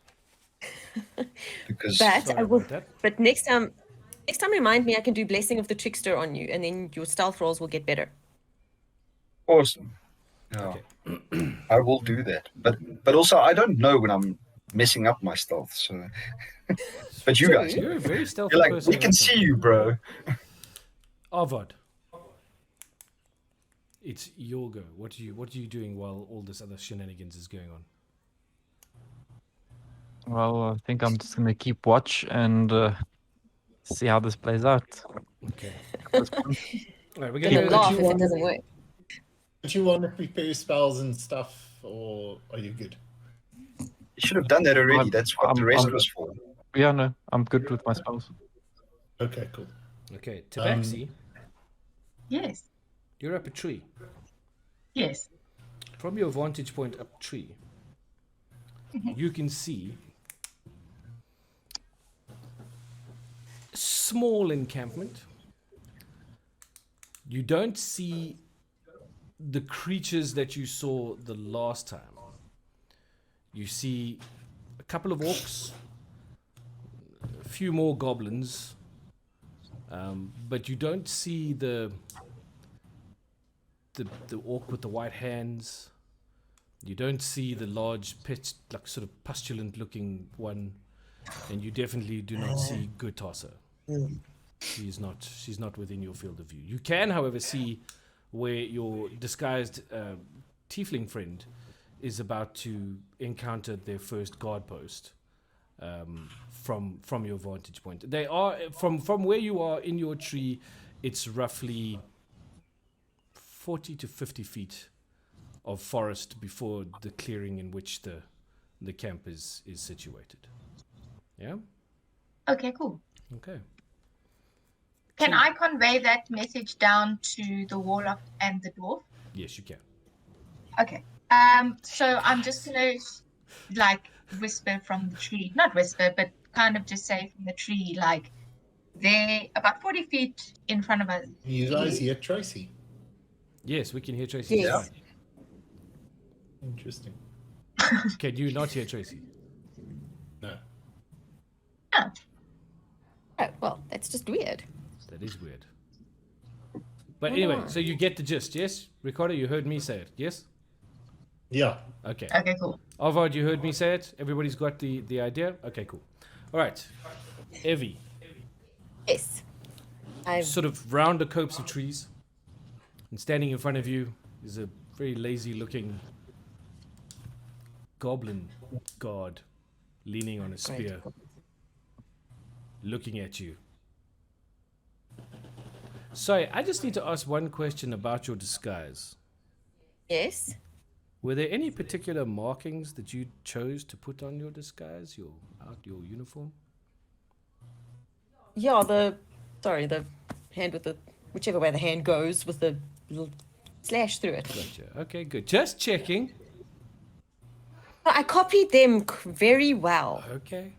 Because But Sorry I will. about that. But next time remind me I can do Blessing of the Trickster on you, and then your stealth rolls will get better. awesome. Yeah, I will do that. But also I don't know when I'm messing up my stealth. So, but you guys, You're a very stealthy you're like, person. we can see you, bro. Avad. It's your go. What are you doing while all this other shenanigans is going on? Well, I think I'm just gonna keep watch and see how this plays out. Okay. At this point. All right, we're Gonna gonna laugh you if it want- doesn't work. Don't you want to prepare spells and stuff, or are you good? You should have done that already. That's what the rest I'm- was for. Yeah, no, I'm good with my spells. Okay, cool. Okay, Tabaxi, Yes. you're up a tree. Yes. From your vantage point up tree, you can see a small encampment. You don't see the creatures that you saw the last time. You see a couple of orcs, a few more goblins, but you don't see the orc with the white hands. You don't see the large pit, like sort of pustulant looking one, and you definitely do not see Gurtasa. She's not within your field of view. You can, however, see where your disguised tiefling friend is about to encounter their first guard post from your vantage point. They are from where you are in your tree. It's roughly 40 to 50 feet of forest before the clearing in which the camp is situated. Yeah. Okay, cool. Okay. Can I convey that message down to the warlock and the dwarf? Yes, you can. Okay. So I'm just gonna like whisper from the tree, not whisper, but kind of just say from the tree, like they're about 40 feet in front of us. You guys hear Tracy? Yes, we can hear Tracy. Yes. Fine. Interesting. Can you not hear Tracy? No. Oh, Oh, well, that's just weird. That is weird. But anyway, so you get the gist, yes? Ricardo, you heard me say it, yes? Yeah. Okay. okay, cool. Alvard, you heard me say it? Everybody's got the idea? Okay, cool. All right. Evie, Yes. I've sort of round a copse of trees, and standing in front of you is a very lazy-looking goblin guard leaning on a spear, looking at you. Sorry, I just need to ask one question about your disguise. yes. Were there any particular markings that you chose to put on your disguise, your uniform? Yeah, the hand with the whichever way the hand goes with the little slash through it. Gotcha. Okay, good. Just checking. I copied them very well, Okay.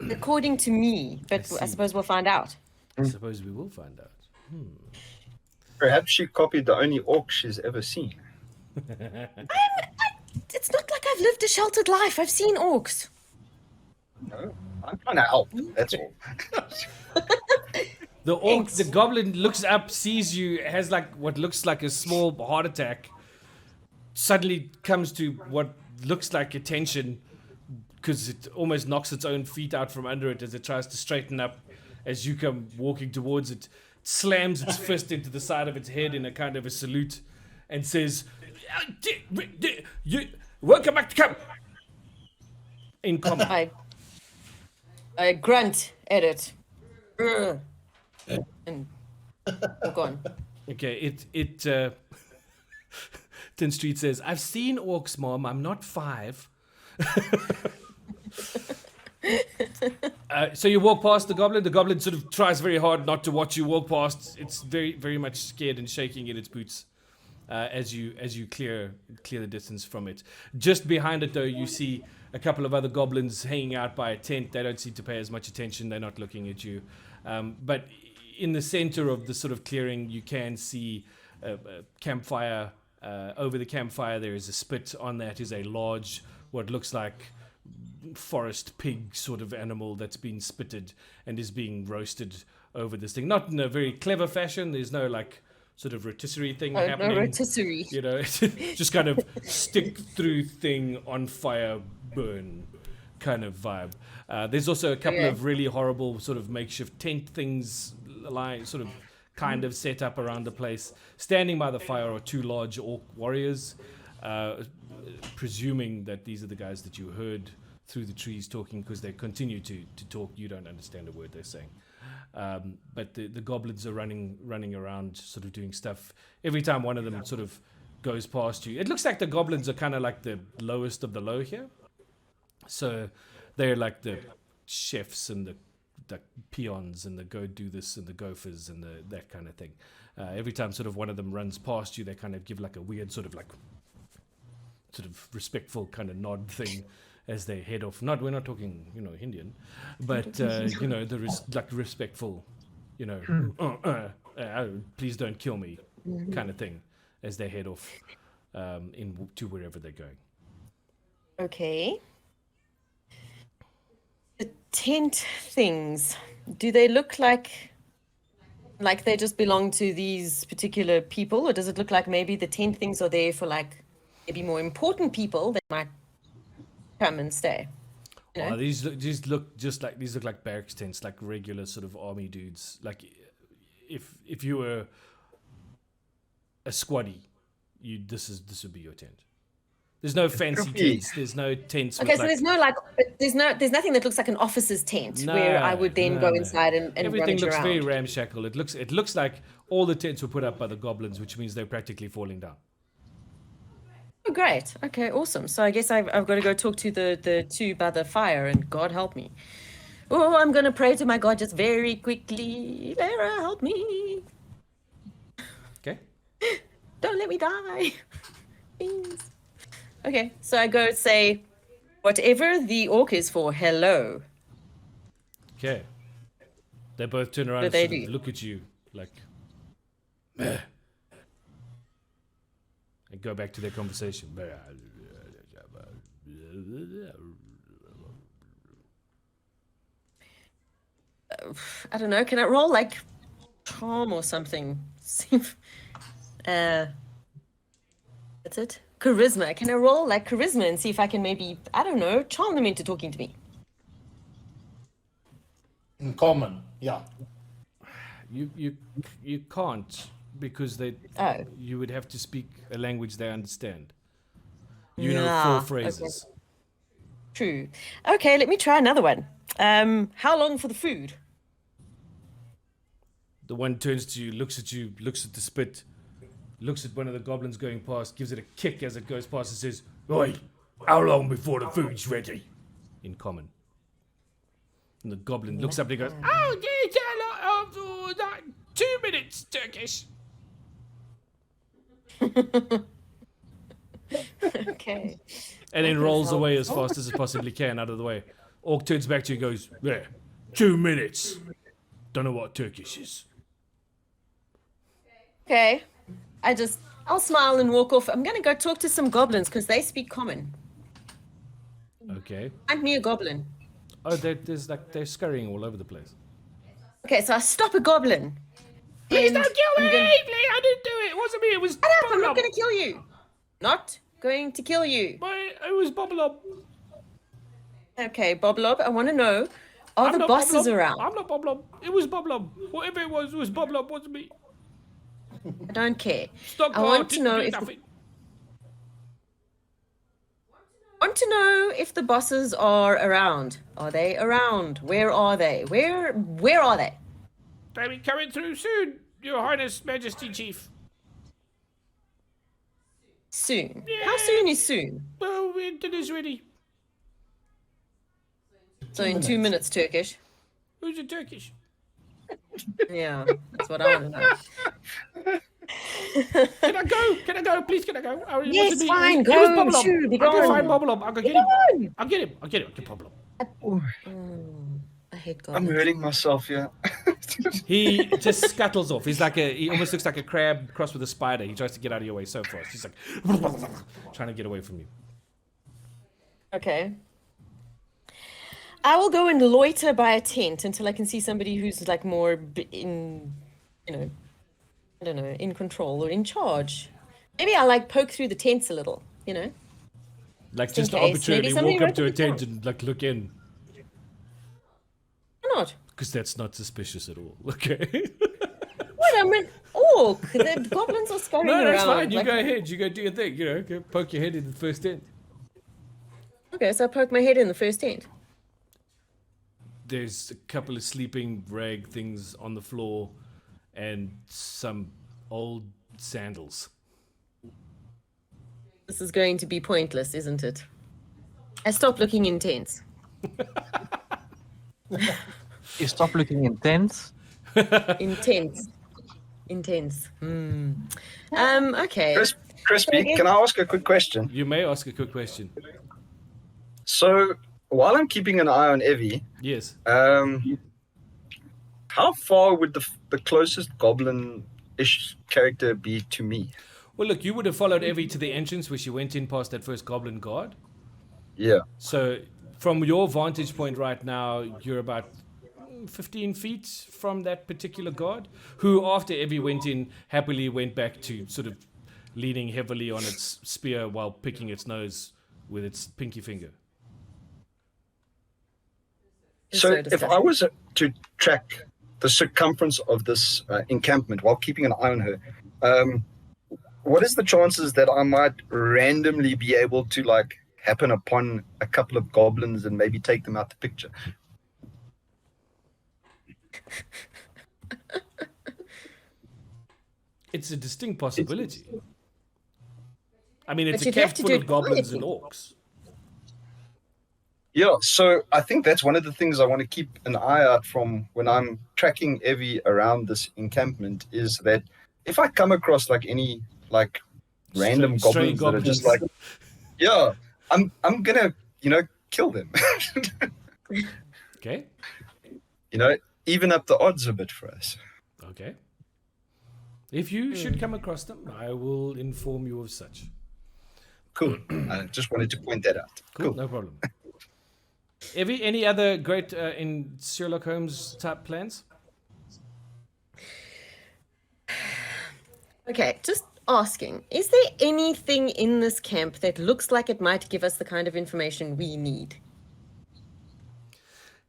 according to me, but I I see. suppose we'll find out. I suppose we will find out. Perhaps she copied the only orc she's ever seen. It's not like I've lived a sheltered life. I've seen orcs. No, I'm trying to help. That's all. The orc, the goblin looks up, sees you, has like what looks like a small heart attack. Suddenly comes to what looks like attention because it almost knocks its own feet out from under it as it tries to straighten up. As you come walking towards it, slams its fist into the side of its head in a kind of a salute, and says, "Welcome back to camp." In common. I grunt at it. Ugh. And walk on. Okay, Tin Street says, "I've seen orcs, Mom. I'm not 5." So you walk past the goblin. The goblin sort of tries very hard not to watch you walk past. It's very, very much scared and shaking in its boots as you clear the distance from it. Just behind it, though, you see a couple of other goblins hanging out by a tent. They don't seem to pay as much attention. They're not looking at you. But in the center of the sort of clearing, you can see a campfire. Over the campfire, there is a spit. On that is a large, what looks like forest pig sort of animal that's been spitted and is being roasted over this thing. Not in a very clever fashion. There's no like sort of rotisserie thing happening. No rotisserie. You know, it's just kind of stick through thing on fire burn kind of vibe. There's also a couple of really horrible sort of makeshift tent things lying sort of kind of set up around the place. Standing by the fire are 2 large orc warriors, presuming that these are the guys that you heard through the trees talking, because they continue to talk. You don't understand a word they're saying. But the goblins are running around sort of doing stuff. Every time one of them sort of goes past you, it looks like the goblins are kind of like the lowest of the low here. So they're like the chefs and the peons and the go do this and the gophers and that kind of thing. Every time sort of one of them runs past you, they kind of give like a weird sort of respectful kind of nod thing as they head off. We're not talking, Indian, but there is like respectful, please don't kill me kind of thing as they head off to wherever they're going. Okay. The tent things, do they look like they just belong to these particular people, or does it look like maybe the tent things are there for like maybe more important people that might come and stay? You know? These look like barracks tents, like regular sort of army dudes. Like if you were a squaddy, this would be your tent. There's no fancy tents. There's no tents. Okay, so there's nothing that looks like an officer's tent where I would then go inside and everything looks around. very ramshackle. It looks like all the tents were put up by the goblins, which means they're practically falling down. Oh, great. Okay, awesome. So I guess I've got to go talk to the 2 by the fire, and God help me. Oh, I'm gonna pray to my God just very quickly. Lara, help me. Okay. Don't let me die. Please. Okay, so I go say, whatever the orc is for, hello. Okay. They both turn around What and do they sort of do? look at you like, meh. And go back to their conversation. I don't know, can I roll like charm or something? That's it? Charisma. Can I roll like charisma and see if I can maybe, I don't know, charm them into talking to me? In common, yeah. You can't because they Oh. you would have to speak a language they understand. You know Yeah, four okay. phrases. True. Okay, let me try another one. How long for the food? The one turns to you, looks at the spit, looks at one of the goblins going past, gives it a kick as it goes past, and says, "Oi, how long before the food's ready?" In common. And the goblin looks up and he goes, "Oh, there's a lot of that. 2 minutes, Turkish." Okay. And then rolls away as fast as it possibly can out of the way. Orc turns back to you and goes, "Yeah, 2 minutes. Don't know what Turkish is." Okay. I'll smile and walk off. I'm gonna go talk to some goblins because they speak common. Okay. Find me a goblin. Oh, they're scurrying all over the place. Okay, so I stop a goblin. Please and don't kill I'm me! gonna- I didn't do it. It wasn't me. It was Shut up, I'm not Bob. gonna kill you. Not going to kill you. It was Boblob. Okay, Boblob, I want to know, are I'm the not bosses Boblob. around? I'm not Boblob. It was Boblob. Whatever it was Boblob. Wasn't me. I don't care. Stop. I want to didn't know do if nothing. the bosses are around. Are they around? Where are they? Where are they? They'll be coming through soon, Your Highness, Majesty Chief. Soon. Yeah. How soon is soon? Well, dinner's ready. So in 2 minutes, Turkish. Who's a Turkish? Yeah, that's what I want to know. Can I go? Can I go? Please, can I go? Oh, it Yes, wasn't me. fine, It was go, Boblob. shoo, be I'll go gone. find Boblob. I'll go get him. I'll get him. I'll get Boblob. I hate I'm goblins. hurting myself here. He just scuttles off. He almost looks like a crab crossed with a spider. He tries to get out of your way so fast. He's like trying to get away from you. Okay. I will go and loiter by a tent until I can see somebody who's like more in, I don't know, in control or in charge. Maybe I'll like poke through the tents a little, Like in just case. arbitrarily Maybe somebody walk up wrote to a it down. tent and like look in. Why not? Because that's not suspicious at all. Okay. What? I'm an orc. The goblins are scurrying No, around. that's fine. You like- go ahead. You go do your thing. Go poke your head in the first tent. Okay, so I poke my head in the first tent. There's a couple of sleeping rag things on the floor and some old sandals. This is going to be pointless, isn't it? I stop looking in tents. You stop looking intense. Intense. Okay. Crispy, can I ask a quick question? You may ask a quick question. So, while I'm keeping an eye on Evie, Yes. how far would the closest goblin-ish character be to me? Well, look, you would have followed Evie to the entrance where she went in past that first goblin guard. Yeah. So, from your vantage point right now, you're about 15 feet from that particular guard, who, after Evie went in, happily went back to sort of leaning heavily on its spear while picking its nose with its pinky finger. It's So, so if I disgusting. was to track the circumference of this encampment while keeping an eye on her, what is the chances that I might randomly be able to like happen upon a couple of goblins and maybe take them out the picture? It's a distinct possibility. I mean, it's But a you'd have camp to full do of it goblins and quietly. orcs. Yeah, so I think that's one of the things I want to keep an eye out from when I'm tracking Evie around this encampment is that if I come across like any like random Stray goblins that are just like, yeah, I'm gonna, kill them. Okay. Even up the odds a bit for us. Okay. If you should come across them, I will inform you of such. Cool. I just wanted to point that out. Cool. No problem. Evie, any other great in Sherlock Holmes type plans? Okay, just asking. Is there anything in this camp that looks like it might give us the kind of information we need?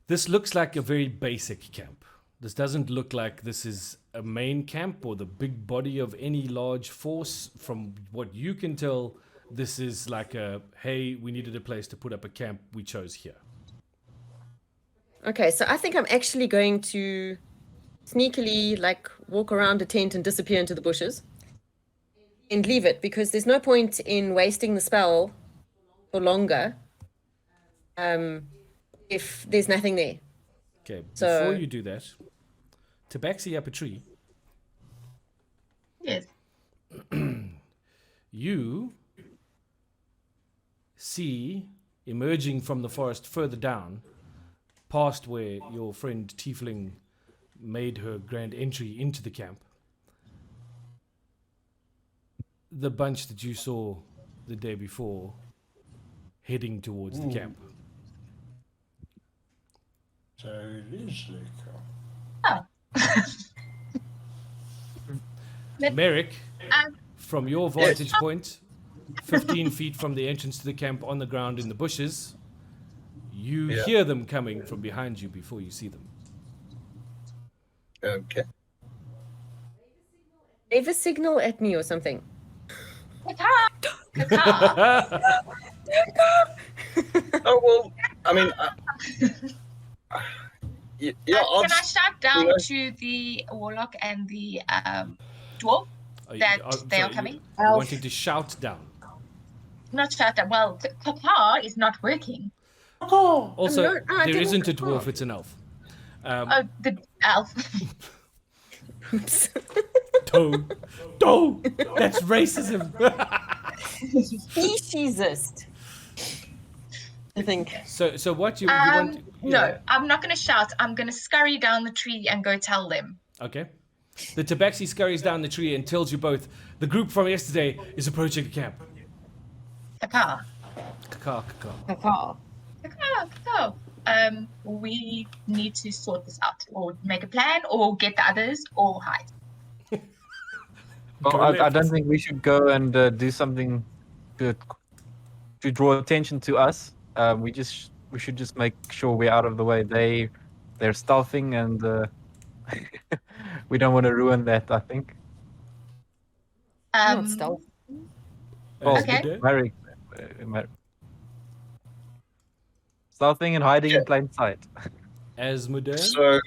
This looks like a very basic camp. This doesn't look like this is a main camp or the big body of any large force. From what you can tell, this is like hey, we needed a place to put up a camp. We chose here. Okay, so I think I'm actually going to sneakily walk around a tent and disappear into the bushes and leave it, because there's no point in wasting the spell for longer if there's nothing there. Okay, So- before you do that, tabaxi up a tree. Yes. You see emerging from the forest further down, past where your friend Tiefling made her grand entry into the camp, the bunch that you saw the day before heading towards the camp. So it is Merrick, Um, from your vantage point, 15 feet from the entrance to the camp on the ground in the bushes, you hear them coming from behind you before you see them. Okay. Wave a signal at me or something. Kaka. Oh, well, I mean, I'll Can I just, shout down know- to the warlock and the dwarf Are you- that they sorry, are coming? You're wanting to shout down. Not shout down. Well, Kaka is not working. Also, no, I there didn't isn't a call. dwarf, it's an elf. Oh, the elf. Don't! That's racism! Speciesist. I think. So what you want... No, I'm not going to shout. I'm going to scurry down the tree and go tell them. Okay. The tabaxi scurries down the tree and tells you both, the group from yesterday is approaching the camp. Kaka. Caca. Kaka. Kaka. We need to sort this out, or make a plan, or get the others, or hide. Well, Go I left. don't think we should go and do something to draw attention to us. We should just make sure we're out of the way. They're stealthing, and we don't want to ruin that, I think. Not stealth. Oh, Okay. Merrick. Stealthing and hiding in plain sight. As modern? So,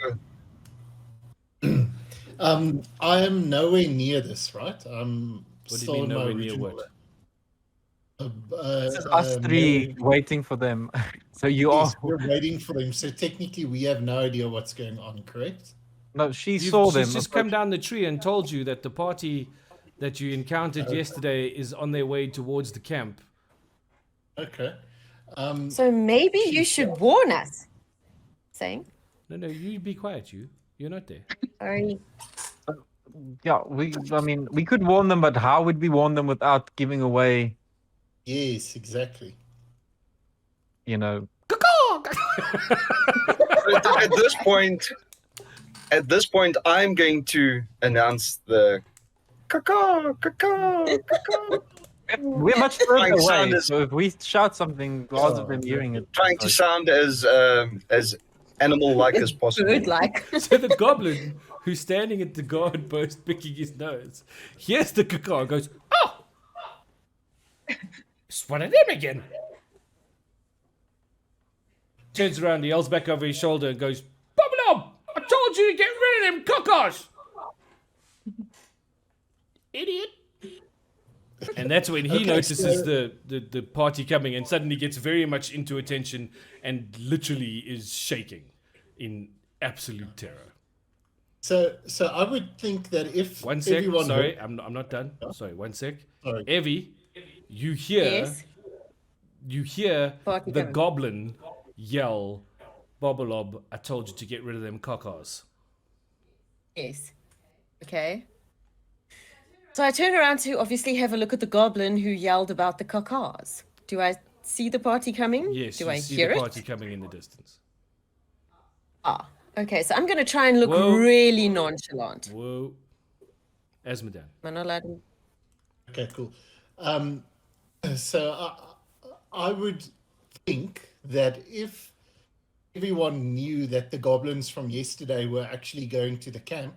I am nowhere near this, right? I'm What do you still mean in my nowhere near original. what? This is us three waiting for them. So you Yes, are. we're waiting for them. So technically, we have no idea what's going on. Correct? No, she saw them. She's just come down the tree and told you that the party that you encountered yesterday is on their way towards the camp. Okay. So maybe you should warn us. Saying. No, you be quiet, you. You're not there. Sorry. Yeah, we could warn them, but how would we warn them without giving away, Yes, exactly. at this point, I'm going to announce the caca. We're much further Trying to sound away. as- So if we shout something, the odds of them hearing it. Trying to sound as animal-like as possible. Good, like. So the goblin who's standing at the guard post picking his nose hears the caca and goes, "Oh! It's one of them again." Turns around, he yells back over his shoulder and goes, "Bob, I told you to get rid of them cacas!" Idiot. And that's when he Okay, notices so- the party coming and suddenly gets very much into attention and literally is shaking in absolute terror. So I would think that if One sec. everyone Sorry, I'm not done. Sorry, one sec. Sorry. Evie, you hear Yes. Party the coming. goblin yell, "Bobolob, I told you to get rid of them cocos." Yes. Okay. So I turn around to obviously have a look at the goblin who yelled about the cacars. Do I see the party coming? Yes, Do you I see hear the it? party coming in the distance. Ah. Okay, so I'm going to try and look Whoa. really nonchalant. Whoa. Asmodan. Am I not allowed to? Okay, cool. So I would think that if everyone knew that the goblins from yesterday were actually going to the camp,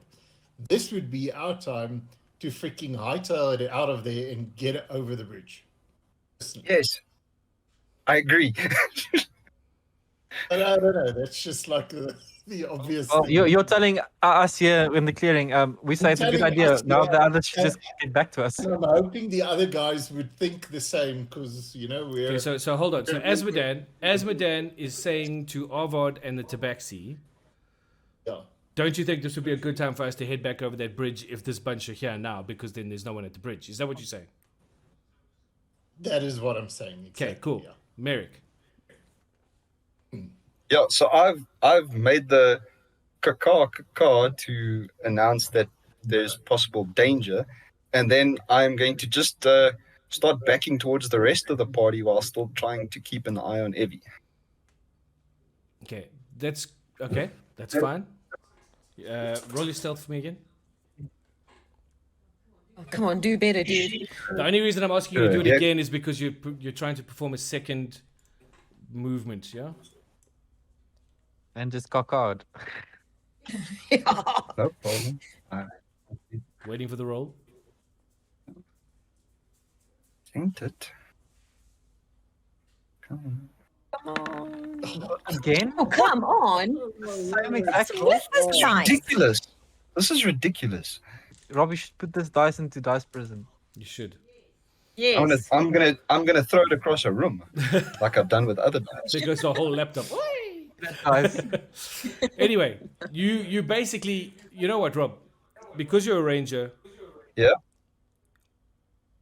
this would be our time to freaking hightail it out of there and get it over the bridge. Yes, I agree. But I don't know. That's just like the obvious Well, thing. you're telling us here in the clearing. We say it's a good telling idea. us Now here, the others should uh, just get back to us. And I'm hoping the other guys would think the same because, we're... Okay, so hold on. So Asmodan is saying to Arvard and the Tabaxi, Yeah. don't you think this would be a good time for us to head back over that bridge if this bunch are here now, because then there's no one at the bridge? Is that what you're saying? That is what I'm saying. Okay, Exactly, cool. yeah. Merrick. Yeah, so I've made the caca to announce that there's possible danger, and then I'm going to just start backing towards the rest of the party while still trying to keep an eye on Evie. Okay, that's fine. Roll your stealth for me again. Oh, come on, do better, dude. The only reason I'm asking you to do it Yeah. again is because you're trying to perform a second movement, yeah? And just cock out. No problem. Waiting for the roll. Ain't it? Come Again? Oh, come on. Same exact roll. What's this on. dice? Ridiculous. This is ridiculous. Robbie should put this dice into dice prison. You should. Yes. I'm gonna throw it across a room, like I've done with other dice. So it goes to a whole laptop. Dice. Anyway, you basically, you know what, Rob? Because you're a ranger, Yeah.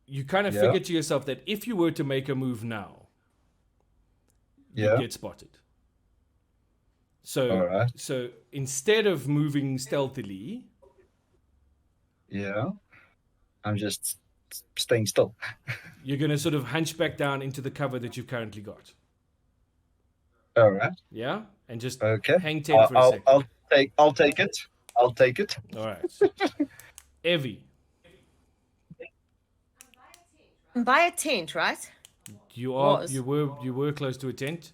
you kind of Yeah. figure to yourself that if you were to make a move now, Yeah. you'd get spotted. So, Alright. so instead of moving stealthily, Yeah. I'm just staying still. you're going to sort of hunch back down into the cover that you've currently got. All right. Yeah? And just Okay. hang 10 for a second. I'll take it. I'll take it. All right. Evie, Buy a tent, right? you Was. were close to a tent.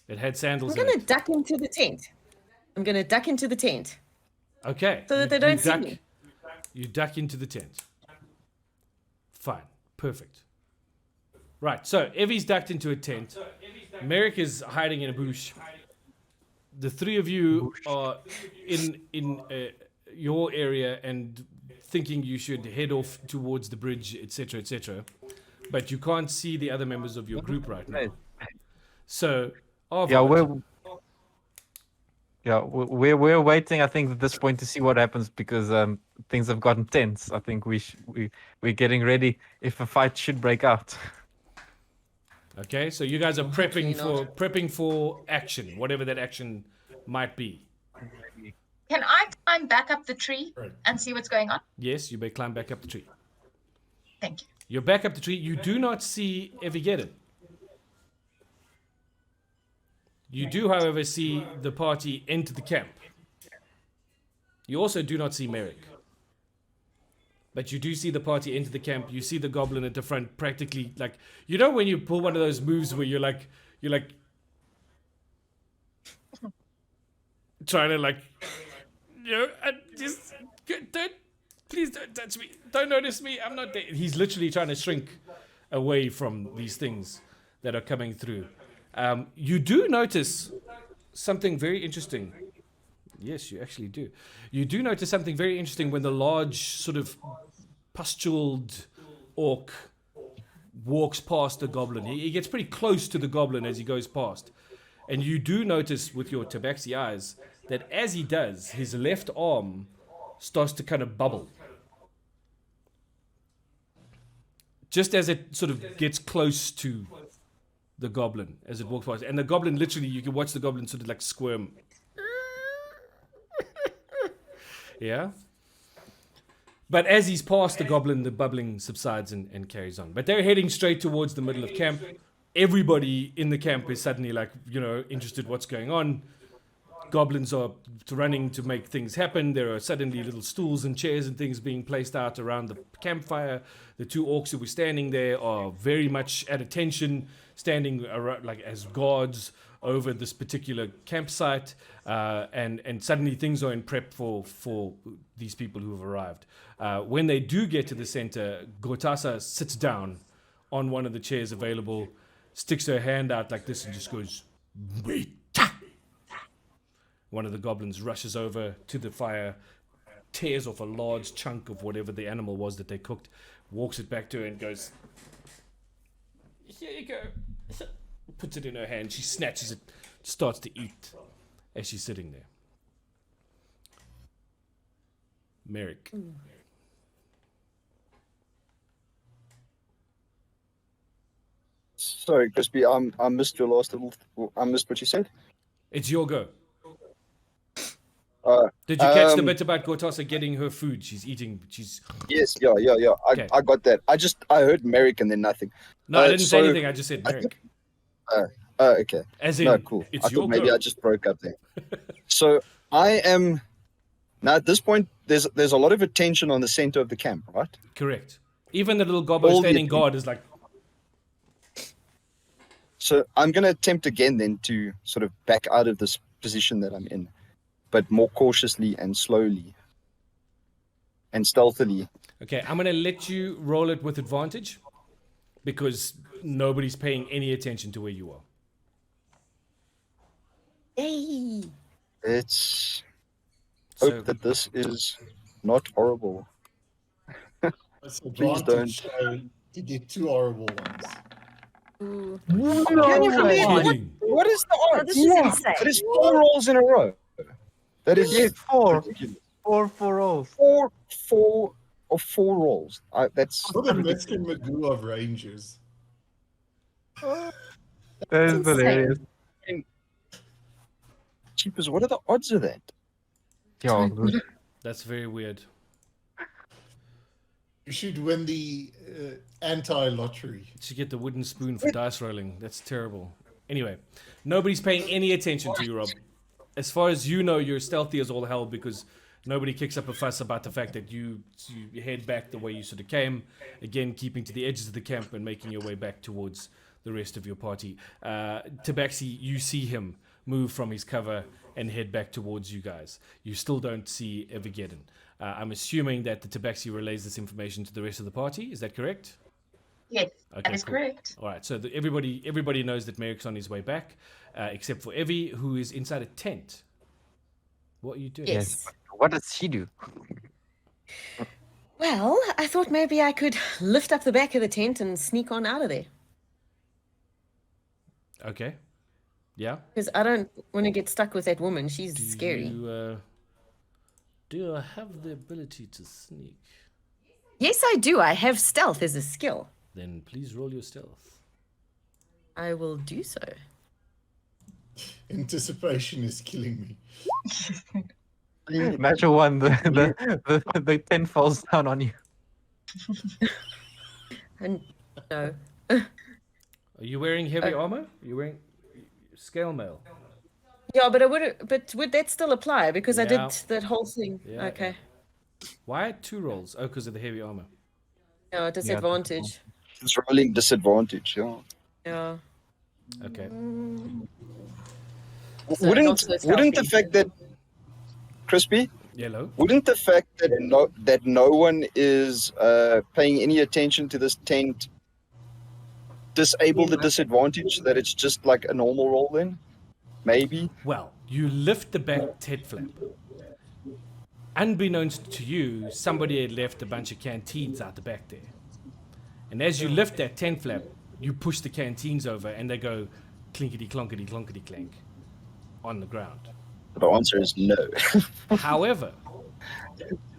It had sandals I'm in going to it. duck into the tent. I'm going to duck into the tent. Okay. So that they don't see me. You duck into the tent. Fine. Perfect. Right. So Evie's ducked into a tent. Merrick is hiding in a bush. The three of you are in your area and thinking you should head off towards the bridge, etc., etc. But you can't see the other members of your group right now. So, We're waiting. I think at this point to see what happens because things have gotten tense. I think we're getting ready if a fight should break out. okay. So you guys are prepping not. for action, whatever that action might be. Can I climb back up the tree and see what's going on? Yes, you may climb back up the tree. Thank you. You're back up the tree. You do not see Evigeddon. You do, however, see the party enter the camp. You also do not see Merrick. But you do see the party enter the camp. You see the goblin at the front, practically like, you know when you pull one of those moves where you're like trying to like, please don't touch me. Don't notice me. I'm not there. He's literally trying to shrink away from these things that are coming through. You do notice something very interesting. Yes, you actually do. You do notice something very interesting when the large sort of pustuled orc walks past the goblin. He gets pretty close to the goblin as he goes past. And you do notice with your tabaxi eyes that as he does, his left arm starts to kind of bubble. Just as it sort of gets close to the goblin as it walks past. And the goblin literally, you can watch the goblin sort of like squirm. Yeah? But as he's past the goblin, the bubbling subsides and carries on. But they're heading straight towards the middle of camp. Everybody in the camp is suddenly like, interested what's going on. Goblins are running to make things happen. There are suddenly little stools and chairs and things being placed out around the campfire. The two orcs who were standing there are very much at attention, standing around, like as guards over this particular campsite. And suddenly things are in prep for these people who have arrived. When they do get to the center, Gurtasa sits down on one of the chairs available, sticks her hand out like this and just goes, "Wait." One of the goblins rushes over to the fire, tears off a large chunk of whatever the animal was that they cooked, walks it back to her and goes, "Here you go." Puts it in her hand. She snatches it, starts to eat as she's sitting there. Merrick. Sorry, Crispy, I missed your last little. I missed what you said. It's your go. Uh, Did you catch the bit about Gurtasa getting her food? She's eating. Yes, yeah. Okay. I got that. I heard Merrick and then nothing. No, I didn't say anything. I just said Merrick. Okay. As in, No, cool. it's I your thought maybe go. I just broke up there. So I am now at this point. There's a lot of attention on the center of the camp, right? Correct. Even the little goblin All the- standing guard is like, So I'm going to attempt again then to sort of back out of this position that I'm in, but more cautiously and slowly and stealthily. okay, I'm going to let you roll it with advantage because nobody's paying any attention to where you are. Yay! Let's So, hope that this is not horrible. That's Please advantage, so to get two horrible ones. Ooh. Can you believe it? kidding. What is the Oh, odds? this is insane. That is 4 rolls in a row. That is Yeah, four. ridiculous. Four rolls. Four rolls. That's For the Mr. Magoo of Rangers. That is insane. hilarious. cheapers. What are the odds of that? Yeah, That's very weird. You should win the anti-lottery. You should get the wooden spoon for dice rolling. That's terrible. Anyway, nobody's paying any attention to you, Rob. As far as you know, you're stealthy as all hell because nobody kicks up a fuss about the fact that you head back the way you sort of came. Again, keeping to the edges of the camp and making your way back towards the rest of your party. Tabaxi, you see him move from his cover and head back towards you guys. You still don't see Evergeddon. I'm assuming that the Tabaxi relays this information to the rest of the party. Is that correct? Yes, Okay, that is cool. correct. All right, so everybody knows that Merrick's on his way back, except for Evie, who is inside a tent. What are you doing? Yes. what does she do? Well, I thought maybe I could lift up the back of the tent and sneak on out of there. Okay. Yeah. Because I don't want to get stuck with that woman. She's scary. Do you have the ability to sneak? Yes, I do. I have stealth as a skill. Then please roll your stealth. I will do so. Anticipation is killing me. Natural one, the 10 falls down on you. And no. Are you wearing heavy armor? Are you wearing scale mail? Yeah, but would that still apply? Because I did Yeah. that whole thing. Yeah, Okay. Why 2 rolls? Oh, because of the heavy armor. No, disadvantage. It's rolling disadvantage. Yeah. Yeah. Okay. So Wouldn't not so wouldn't the stealthy. fact that Crispy? Yellow. Wouldn't the fact that no one is paying any attention to this tent disable the disadvantage? That it's just like a normal roll then? Maybe. Well, you lift the back tent flap. Unbeknownst to you, somebody had left a bunch of canteens out the back there. And as you lift that tent flap, you push the canteens over, and they go clinkety clonkety clonkety clank on the ground. The answer is no. However,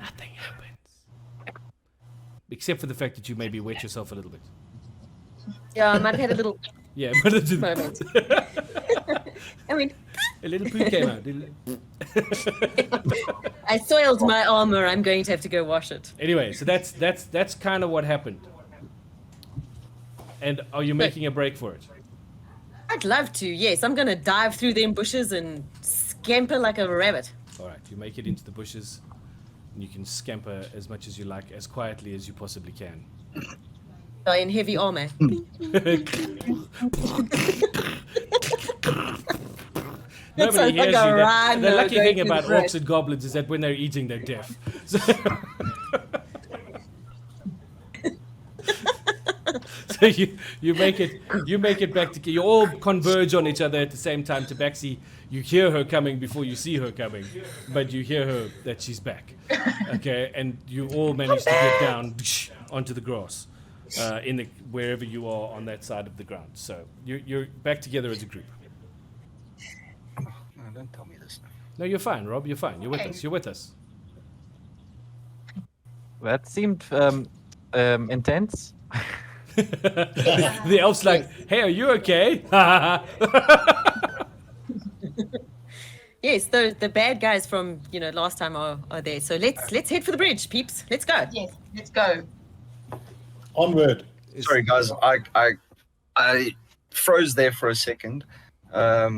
nothing happens. Except for the fact that you maybe wet yourself a little bit. Yeah, I might have had a little Yeah, but it's moment. I mean, a little poo came out. I soiled my armor. I'm going to have to go wash it. Anyway, so that's kind of what happened. And are you making a break for it? I'd love to, yes. I'm going to dive through them bushes and scamper like a rabbit. All right, you make it into the bushes, and you can scamper as much as you like, as quietly as you possibly can. In heavy armor. Nobody sounds hears like you. a The rhino lucky going thing through about the brush. orcs and goblins is that when they're eating, they're deaf. So you make it back to you all converge on each other at the same time. Tabaxi, you hear her coming before you see her coming, but you hear her that she's back. Okay, and you all manage to get down onto the grass, wherever you are on that side of the ground. So you're back together as a group. No, don't tell me this. No, you're fine, Rob. You're fine. You're with us. You're with us. That seemed intense. The elf's like, "Hey, are you okay?" Yes, the bad guys from last time are there. So let's head for the bridge, peeps. Let's go. Yes, let's go. Onward. Sorry, guys. I froze there for a second. Are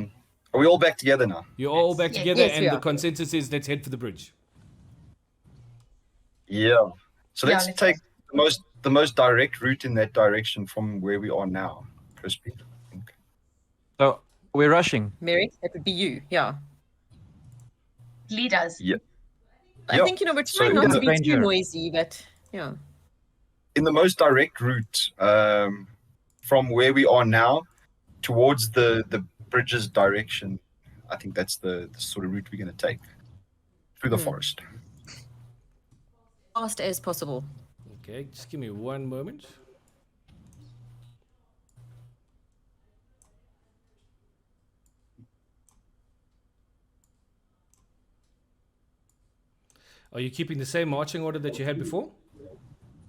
we all back together now? You're all back Yes. together, Yes, we and the are. consensus is let's head for the bridge. Yeah. So Yeah, let's let's take the most direct route in that direction from where we are now. Crispy. I think. So we're rushing. Merrick, that would be you. Yeah. Lead us. Yeah. I Yeah. think we're So trying not in to the- be too Stranger. noisy, but yeah. In the most direct route from where we are now towards the bridge's direction, I think that's the sort of route we're going to take through the forest. Fast as possible. Okay, just give me one moment. Are you keeping the same marching order that you had before?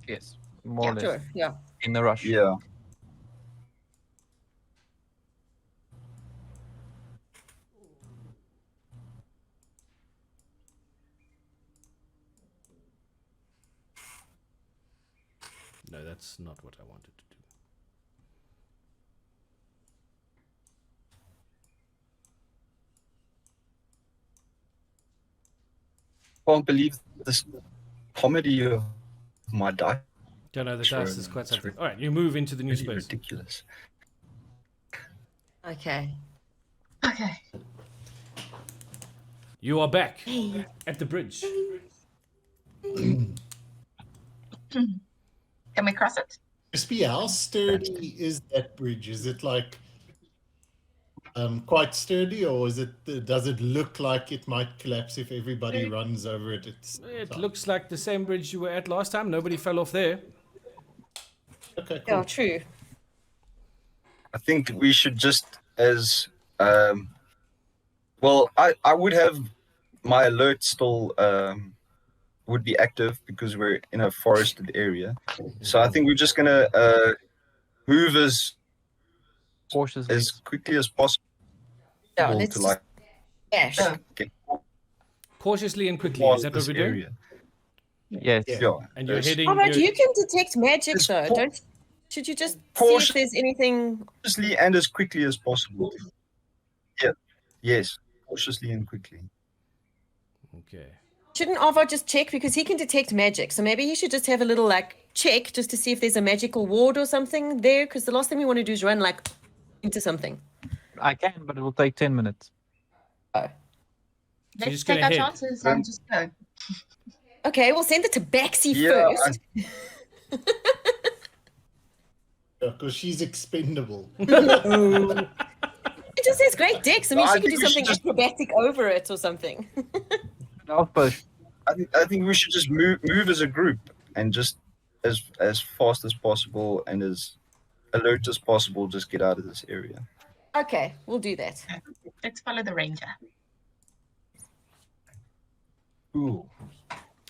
Yes, more or less Sure. Yeah. in the rush. Yeah. No, that's not what I wanted to do. Can't believe this comedy of my dice. Don't know, the Sure, dice is quite it's something. All right, you move into the new Really space. ridiculous. Okay. Okay. You are back at the bridge. Can we cross it? Crispy, how sturdy is that bridge? Is it like quite sturdy, or does it look like it might collapse if everybody runs over it? It looks like the same bridge you were at last time. Nobody fell off there. Okay, Yeah, cool. true. I think we should just well, I would have my alert still would be active because we're in a forested area. So I think we're just gonna move as Cautiously. quickly as possible Yeah, let's to just like dash. get Cautiously and quickly. past Is that what this we're doing? area. Yes. Yeah. Yeah. And you're there's heading. How about you're- you can detect magic It's though? cau- Should you just see if Caution- there's anything? cautiously and as quickly as possible. Yeah. Yes. Cautiously and quickly. Okay. Shouldn't Ava just check because he can detect magic? So maybe he should just have a little check just to see if there's a magical ward or something there. Because the last thing we want to do is run into something. I can, but it will take 10 minutes. Oh. Let's just take gonna our head. chances and just go. Okay, we'll send it to Baxi Yeah, first. Because she's expendable. It just says great dex. I mean, No, I she could do think we should something just- acrobatic over it or something. Outpost. I think we should just move as a group and just as fast as possible and as alert as possible. Just get out of this area. Okay, we'll do that. Let's follow the ranger. Cool.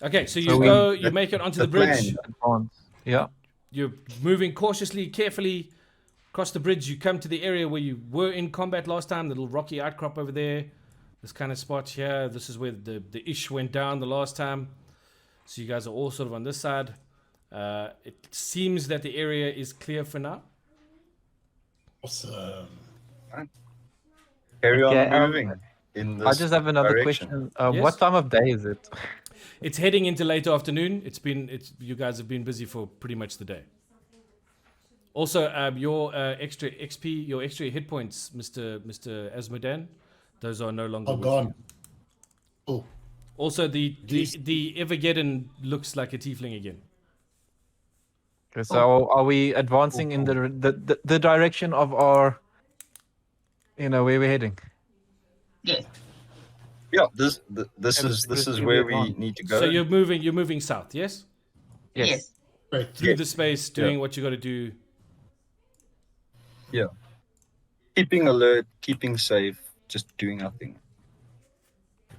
Okay, so you So go, you make it onto the bridge. plan. Advance. Yeah. You're moving cautiously, carefully across the bridge. You come to the area where you were in combat last time, the little rocky outcrop over there. This kind of spot here. This is where the ish went down the last time. So you guys are all sort of on this side. It seems that the area is clear for now. Awesome. Carry Okay, on moving in this I just have another direction. question. Yes? What time of day is it? It's heading into late afternoon. You guys have been busy for pretty much the day. Also, your extra XP, your extra hit points, Mr. Asmodan, those are no longer Oh, with gone. you. Oh, Also, the Evergeddon looks like a tiefling again. Okay, so are we advancing in the direction of our, where we're heading? Yes. Yeah, this Yeah, is this is where where we we're need to go. So you're moving south, yes? Yes. great. Through the space, doing what you got to do. Yeah. Keeping alert, keeping safe, just doing nothing.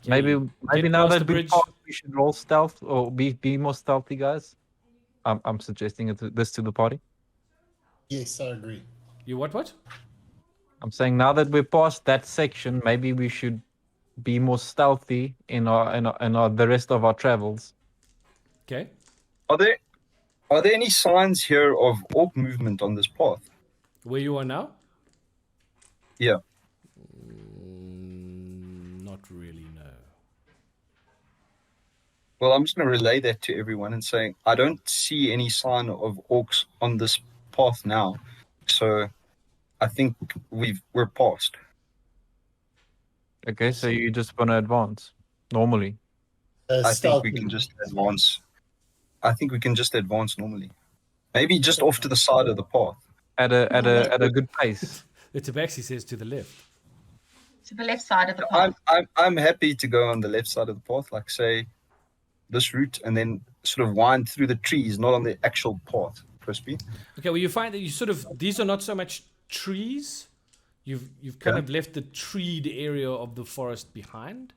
Maybe Get now past that the we bridge. passed, we should roll stealth or be more stealthy, guys. I'm suggesting this to the party. Yes, I agree. You what? I'm saying now that we're past that section, maybe we should be more stealthy in our the rest of our travels. Okay. Are there any signs here of orc movement on this path? Where you are now? Yeah. Not really, no. Well, I'm just going to relay that to everyone and saying I don't see any sign of orcs on this path now. So I think we're past. Okay, so you just want to advance normally. I think Stealthy. we can just advance. I think we can just advance normally. Maybe just off to the side of the path. At a good pace. The Tabaxi says to the left. To the left side of the path. I'm happy to go on the left side of the path, like say this route, and then sort of wind through the trees, not on the actual path. Crispy. Okay, well you find that you sort of, these are not so much trees. You've kind of left the treed area of the forest behind.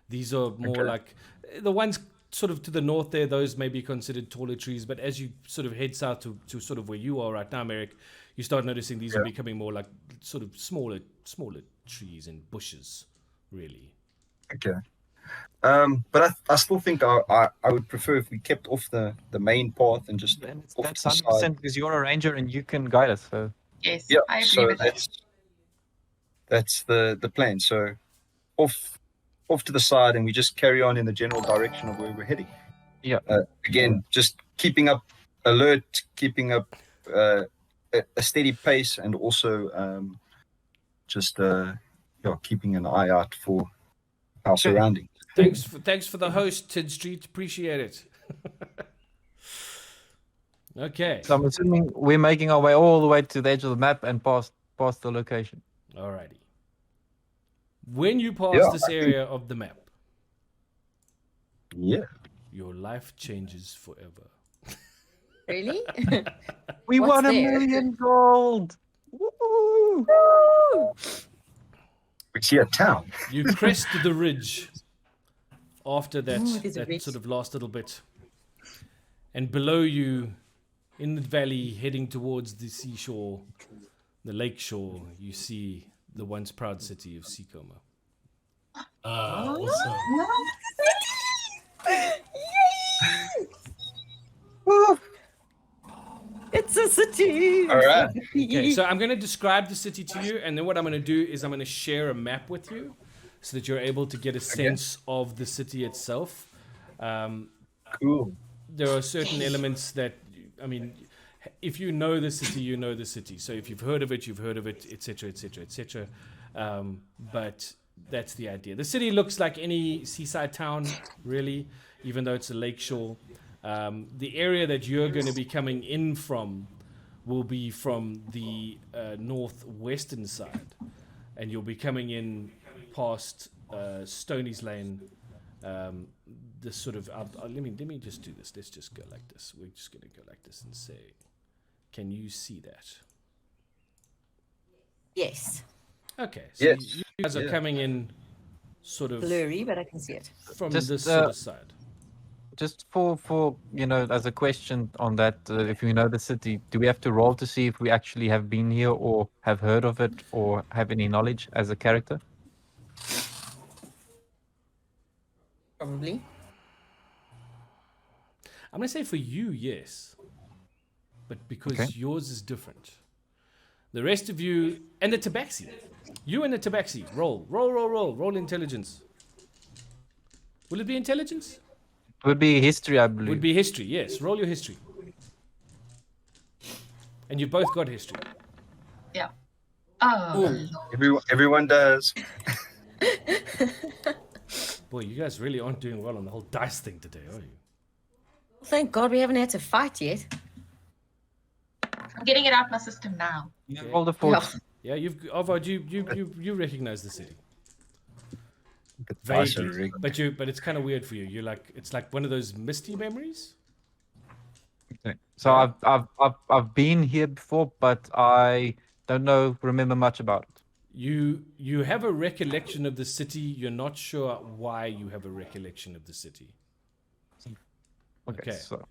These are more like the ones sort of to the north there, those may be considered taller trees, but as you sort of head south to sort of where you are right now, Merrick, you start noticing these are becoming more like sort of smaller trees and bushes, really. Okay. But I still think I would prefer if we kept off the main path and just Then off that's to the 100% side. because you're a ranger and you can guide us. So Yes, Yeah, I agree so with that. that's the plan. So off to the side, and we just carry on in the general direction of where we're heading. Yeah. Again, just keeping up alert, keeping up a steady pace, and also just keeping an eye out for our surroundings. Thanks for the host, Tid Street. Appreciate it. Okay. I'm assuming we're making our way all the way to the edge of the map and past the location. Alrighty. When you pass Yeah, this area of the map, Yeah. your life changes forever. Really? We What's won $1 there? million gold. Woo! We see a town. You crest the ridge after that, Ooh, there's a that ridge. sort of last little bit. And below you, in the valley, heading towards the seashore, the lake shore, you see the once proud city of Sikoma. Awesome. It's a city. All right. Okay, so I'm going to describe the city to you, and then what I'm going to do is I'm going to share a map with you so that you're able to get a sense of the city itself. Cool. There are certain elements that, I mean, if you know the city, you know the city. So if you've heard of it, you've heard of it, etc., etc., etc. But that's the idea. The city looks like any seaside town, really, even though it's a lakeshore. The area that you're going to be coming in from will be from the northwestern side, and you'll be coming in past Stoney's Lane. this sort of let me just do this. Let's just go like this. We're just gonna go like this and say, can you see that? Yes. Okay, so Yes. you guys are coming in sort of Blurry, but I can see it. from Just, this sort of side. Just for as a question on that, if we know the city, do we have to roll to see if we actually have been here or have heard of it or have any knowledge as a character? Probably. I'm gonna say for you, yes, but because Okay. yours is different. The rest of you and the Tabaxi, you and the Tabaxi, roll intelligence. Will it be intelligence? It would be history, I believe. Would be history, yes. Roll your history. And you both got history. Yeah. Oh, Lord. Everyone does. Boy, you guys really aren't doing well on the whole dice thing today, are you? Thank God we haven't had to fight yet. I'm getting it out my system now. Roll the fortune. Yeah, Alvard, you recognize the city. The dice are Vaguely. rigged. But it's kind of weird for you. It's like one of those misty memories. Okay. So I've been here before, but I don't remember much about it. You have a recollection of the city. You're not sure why you have a recollection of the city. Okay. So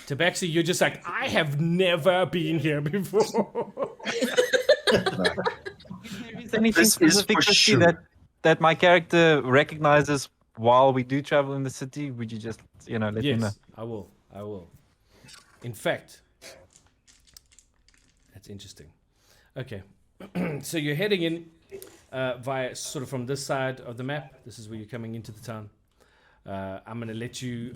Tabaxi, you're just like, I have never been here before. is there anything This is specific for to see sure. that my character recognizes while we do travel in the city? Would you just let me know? Yes, I will. In fact, that's interesting. Okay, so you're heading in via sort of from this side of the map. This is where you're coming into the town. I'm gonna let you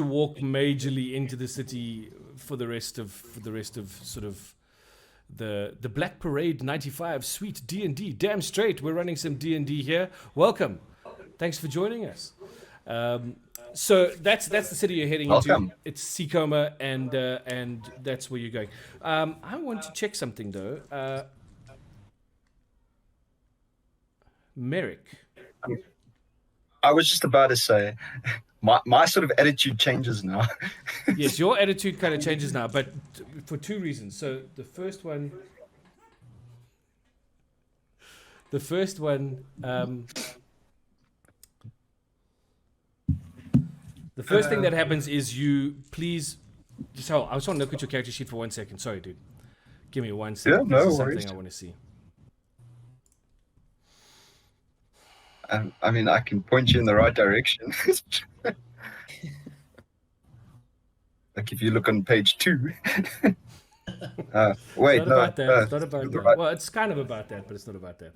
walk majorly into the city for the rest of sort of the Black Parade 95 sweet D&D. Damn straight, we're running some D&D here. Welcome. Thanks for joining us. So that's the city you're heading Welcome. into. It's Seacoma, and that's where you're going. I want to check something though. Merrick. I was just about to say, my sort of attitude changes now. Yes, your attitude kind of changes now, but for two reasons. So the first one, the first thing that happens is you please just hold. I just want to look at your character sheet for 1 second. Sorry, dude. Give me 1 second. no This is worries. something I want to see. I mean, I can point you in the right direction. Like if you look on page 2. Wait, It's not no. about that. It's not about the that. right- Well, it's kind of about that, but it's not about that.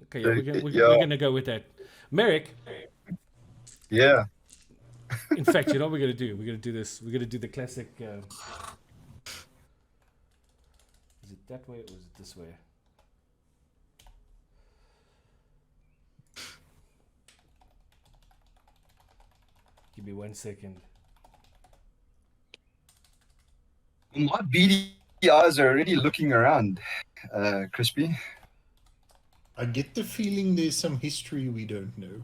Okay, yeah, we're gonna go with that. Merrick, Yeah. in fact, you know what we're gonna do? We're gonna do this. We're gonna do the classic. Is it that way or is it this way? Give me 1 second. My beady eyes are already looking around, Crispy. I get the feeling there's some history we don't know.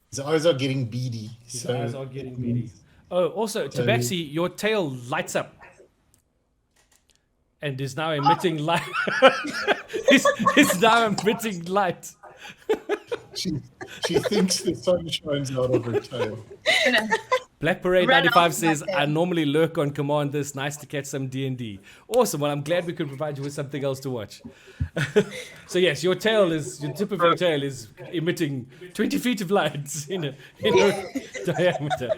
His eyes are getting beady. His So eyes are getting beady. Oh, also, Tabaxi, your tail lights up and is now emitting light. It's now emitting light. she thinks the sun shines out of her tail. Black Parade Run 95 off says, like I that. normally lurk on command this. Nice to catch some D&D. Awesome. Well, I'm glad we could provide you with something else to watch. So yes, your tip of your tail is emitting 20 feet of light in a diameter.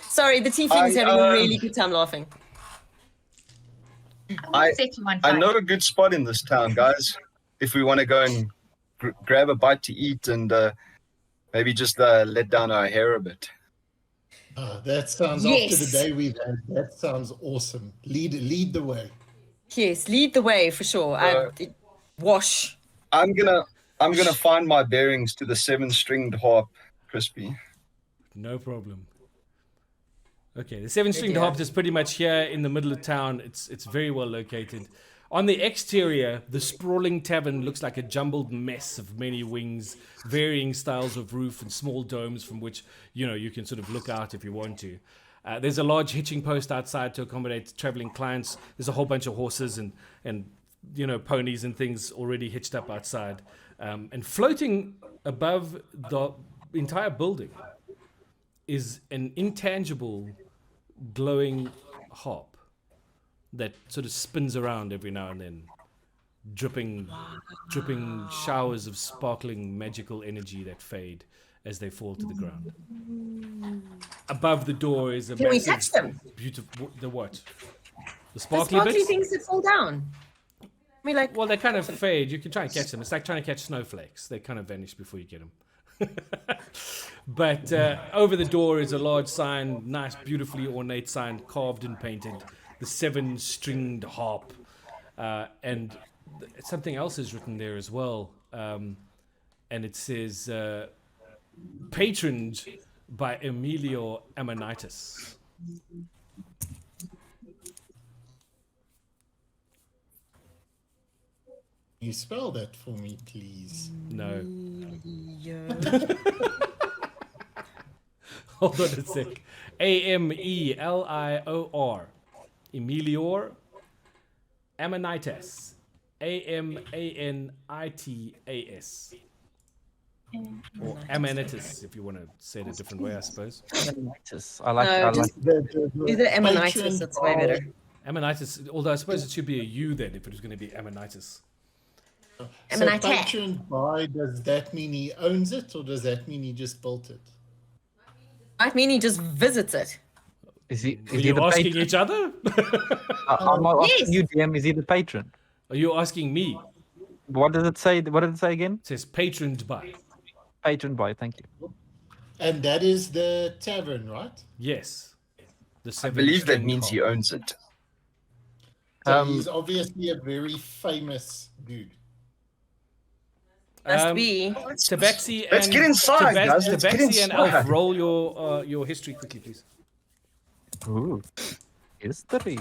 Sorry, the tiefling is I, having a really good time laughing. I- Set you on I fire. know a good spot in this town, guys. If we want to go and grab a bite to eat and maybe just let down our hair a bit. That sounds Yes. after the day we've had. That sounds awesome. Lead the way. Yes, lead the way for sure. Wash. I'm gonna find my bearings to the 7-stringed harp, Crispy. No problem. Okay, the 7-stringed idea. harp is pretty much here in the middle of town. It's very well located. On the exterior, the sprawling tavern looks like a jumbled mess of many wings, varying styles of roof and small domes from which, you can sort of look out if you want to. There's a large hitching post outside to accommodate traveling clients. There's a whole bunch of horses and ponies and things already hitched up outside. And floating above the entire building is an intangible glowing harp that sort of spins around every now and then, dripping showers of sparkling magical energy that fade as they fall to the ground. Above the door is a Can we massive, touch them? beautiful. The what? The The sparkly sparkly bits? things that fall down. I mean, like, Well, they kind of fade. You can try and catch them. It's like trying to catch snowflakes. They kind of vanish before you get them. But over the door is a large sign, nice, beautifully ornate sign, carved and painted. The 7-stringed harp. And something else is written there as well. And it says, patroned by Emilio Amanitis. You spell that for me, please. No. yeah. Hold on a sec. Amelior. Emilior Amanitas. Amanitas. Or Amanitas, if you want to say it a different way, I suppose. Amanitas. I like. No, I like. just do the Ammonitis. That's way better. Amanitas, although I suppose it should be a U then if it was going to be Amanitas. So Ammonite. patron by, does that mean he owns it, or does that mean he just built it? Might mean he just visits it. Is he? Are Is he you the asking patron? each other? I'm not Yes. asking you, DM. Is he the patron? Are you asking me? What does it say? What did it say again? It says patroned by. Patron by. Thank you. And that is the tavern, right? Yes. The I believe that 7-string means he harp. owns it. So he's obviously a very famous dude. Must be. Tabaxi Let's and get inside, guys. Let's get Tabaxi and Elf, inside. roll your history quickly, please. Ooh, history.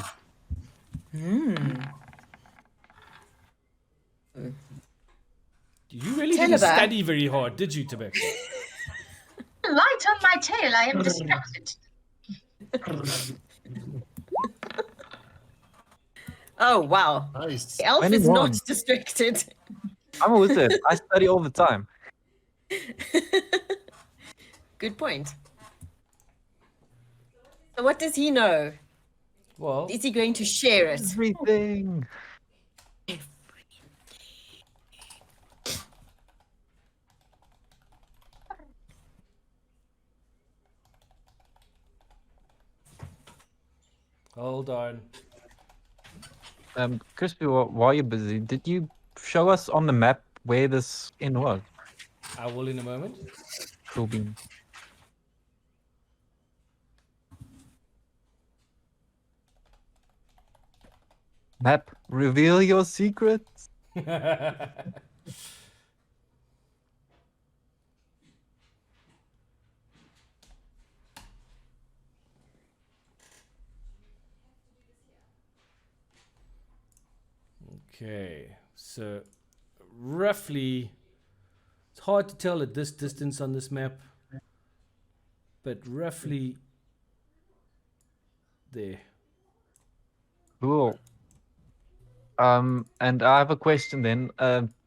You really Tell didn't her that. study very hard, did you, Tabaxi? Light on my tail, I am distracted. Oh, wow. Nice. The elf is 21. not distracted. I'm a wizard. I study all the time. Good point. So what does he know? Well, Is he going to share it? Everything. hold on. Crispy, while you're busy, did you show us on the map where this inn was? I will in a moment. Cool bean. Map, reveal your secrets. Okay, so roughly, it's hard to tell at this distance on this map, but roughly there. Cool. And I have a question then.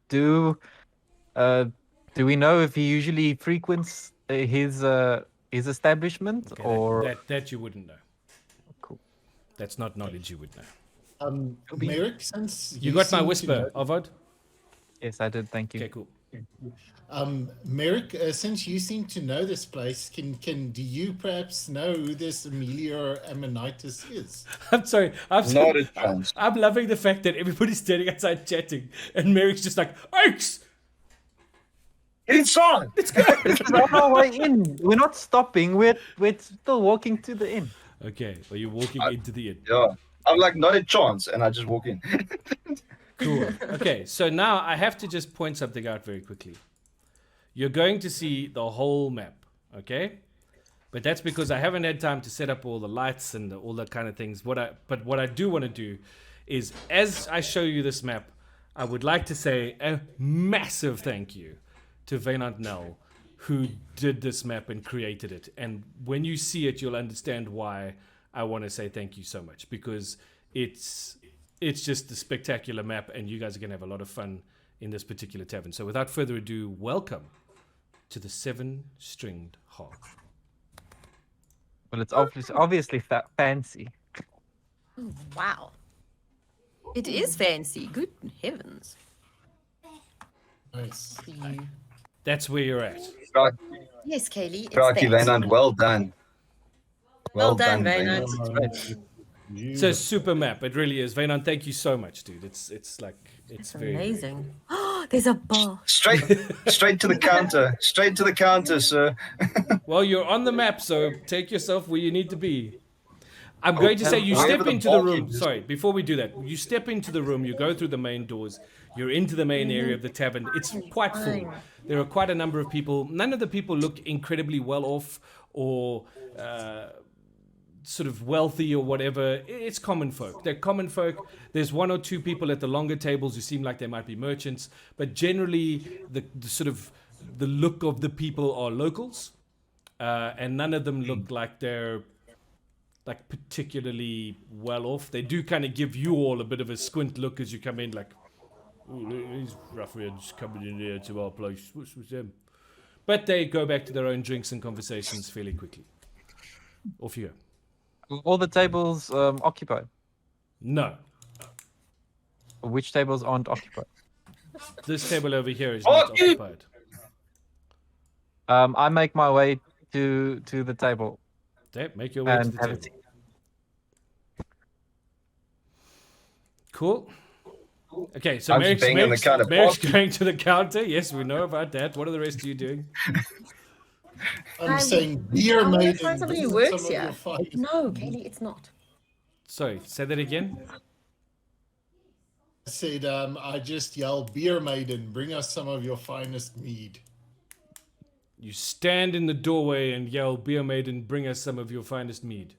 Do we know if he usually frequents his establishment Okay, or? that you wouldn't know. Cool. That's not knowledge you would know. Merrick, since You got my seem to whisper, know- Avad? Yes, I did. Thank you. Okay, cool. Merrick, since you seem to know this place, do you perhaps know who this Emilio Ammonitis is? I'm sorry. Not a chance. I'm loving the fact that everybody's standing outside chatting, and Merrick's just like, "Oaks, Get inside! This is on our way in. We're not stopping. We're still walking to the inn. Okay, are you walking into the inn? Yeah. I'm like, not a chance. And I just walk in. Cool. Okay, so now I have to just point something out very quickly. You're going to see the whole map, okay? But that's because I haven't had time to set up all the lights and all that kind of things. But what I do want to do is as I show you this map, I would like to say a massive thank you to Vaynant Nell, who did this map and created it. And when you see it, you'll understand why I want to say thank you so much, because it's just a spectacular map, and you guys are going to have a lot of fun in this particular tavern. So without further ado, welcome to the 7-Stringed Harp. Well, it's obviously fancy. Oh, wow. It is fancy. Good heavens. Nice. You. That's where you're at. Yes, Kaylee. It's Crikey, that. Vaynant, well done. Well done, Vaynant. Vaynant. It's a super map. It really is. Vaynant, thank you so much, dude. It's very Amazing. Oh, there's a bar. Straight to the counter. Straight to the counter, sir. Well, you're on the map, so take yourself where you need to be. I'm going to say you wherever step the into the bulk room. is. Sorry, before we do that, you step into the room, you go through the main doors, you're into the main area of the tavern. It's quite full. There are quite a number of people. None of the people look incredibly well off or sort of wealthy or whatever. It's common folk. They're common folk. There's one or two people at the longer tables who seem like they might be merchants, but generally the sort of the look of the people are locals, and none of them look like they're like particularly well off. They do kind of give you all a bit of a squint look as you come in, like, "Ooh, these ruffians coming in here to our place. What's with them?" But they go back to their own drinks and conversations fairly quickly. Off you go. All the tables occupied. No, Which tables aren't occupied? this table over here is not occupied. I make my way to the table Okay, make your way to and the have a table. seat. Cool. Okay, so I'm Merrick's banging on the counter. going to the counter. Yes, we know about that. What are the rest of you doing? I'm saying beer I wanna maiden. find somebody who visit works some of here. your finest- No, Kaylee, it's not. Sorry, say that again. I said, I just yell, beer maiden, bring us some of your finest mead. You stand in the doorway and yell, "Beer maiden, bring us some of your finest mead."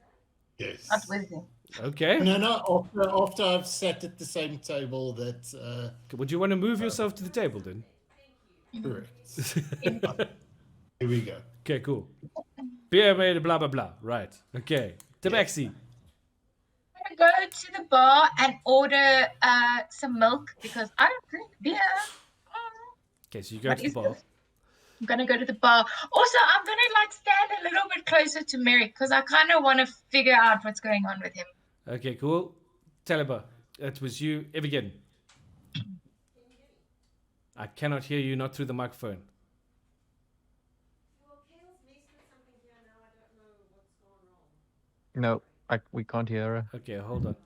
Yes. Not with him. Okay. No, after I've sat at the same table that, Would you want to move yourself to the table then? correct. Here we go. Okay, cool. Beer maiden, blah blah blah. Right. Okay. Tabaxi. I'm gonna go to the bar and order some milk because I don't drink beer. Okay, so you go What to the is bar. this? I'm gonna go to the bar. Also, I'm gonna like stand a little bit closer to Merrick because I kind of want to figure out what's going on with him. Okay, cool. Taliba, that was you. Evigan. I cannot hear you, not through the microphone. No, we can't hear her. Okay, hold on.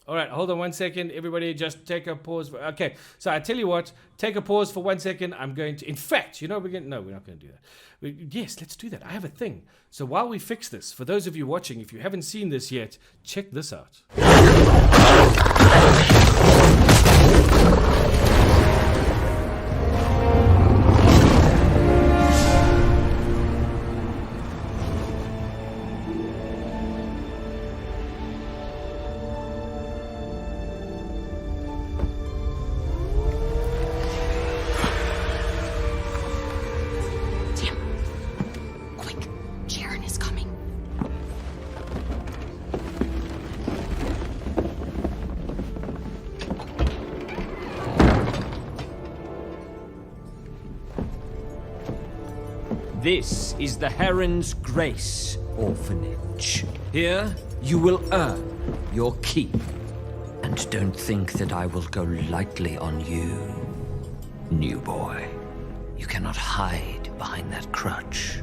All right, hold on 1 second. Everybody just take a pause. Okay, so I tell you what, take a pause for 1 second. I'm going to, in fact, you know, we're not going to do that. Yes, let's do that. I have a thing. So while we fix this, for those of you watching, if you haven't seen this yet, check this out. Quick, Sharon is coming. This is the Heron's Grace Orphanage. Here, you will earn your keep. And don't think that I will go lightly on you, new boy. You cannot hide behind that crutch.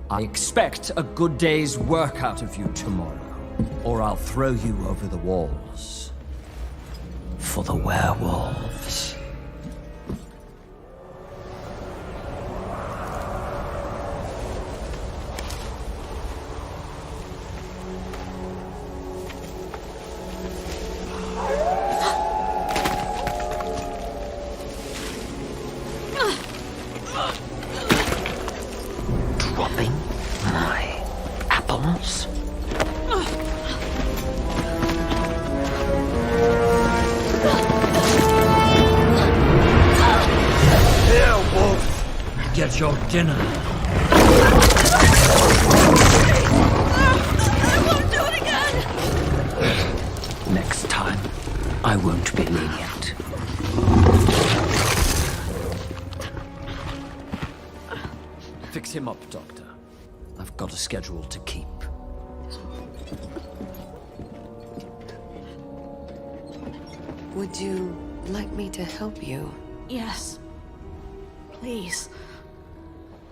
I expect a good day's work out of you tomorrow, or I'll throw you over the walls. For the werewolves. Dropping my apple. chance? Here, wolf! Get your dinner. I won't do it again! Next time, I won't be lenient. Fix him up, Doctor. I've got a schedule to keep. Would you like me to help you? Yes. Please.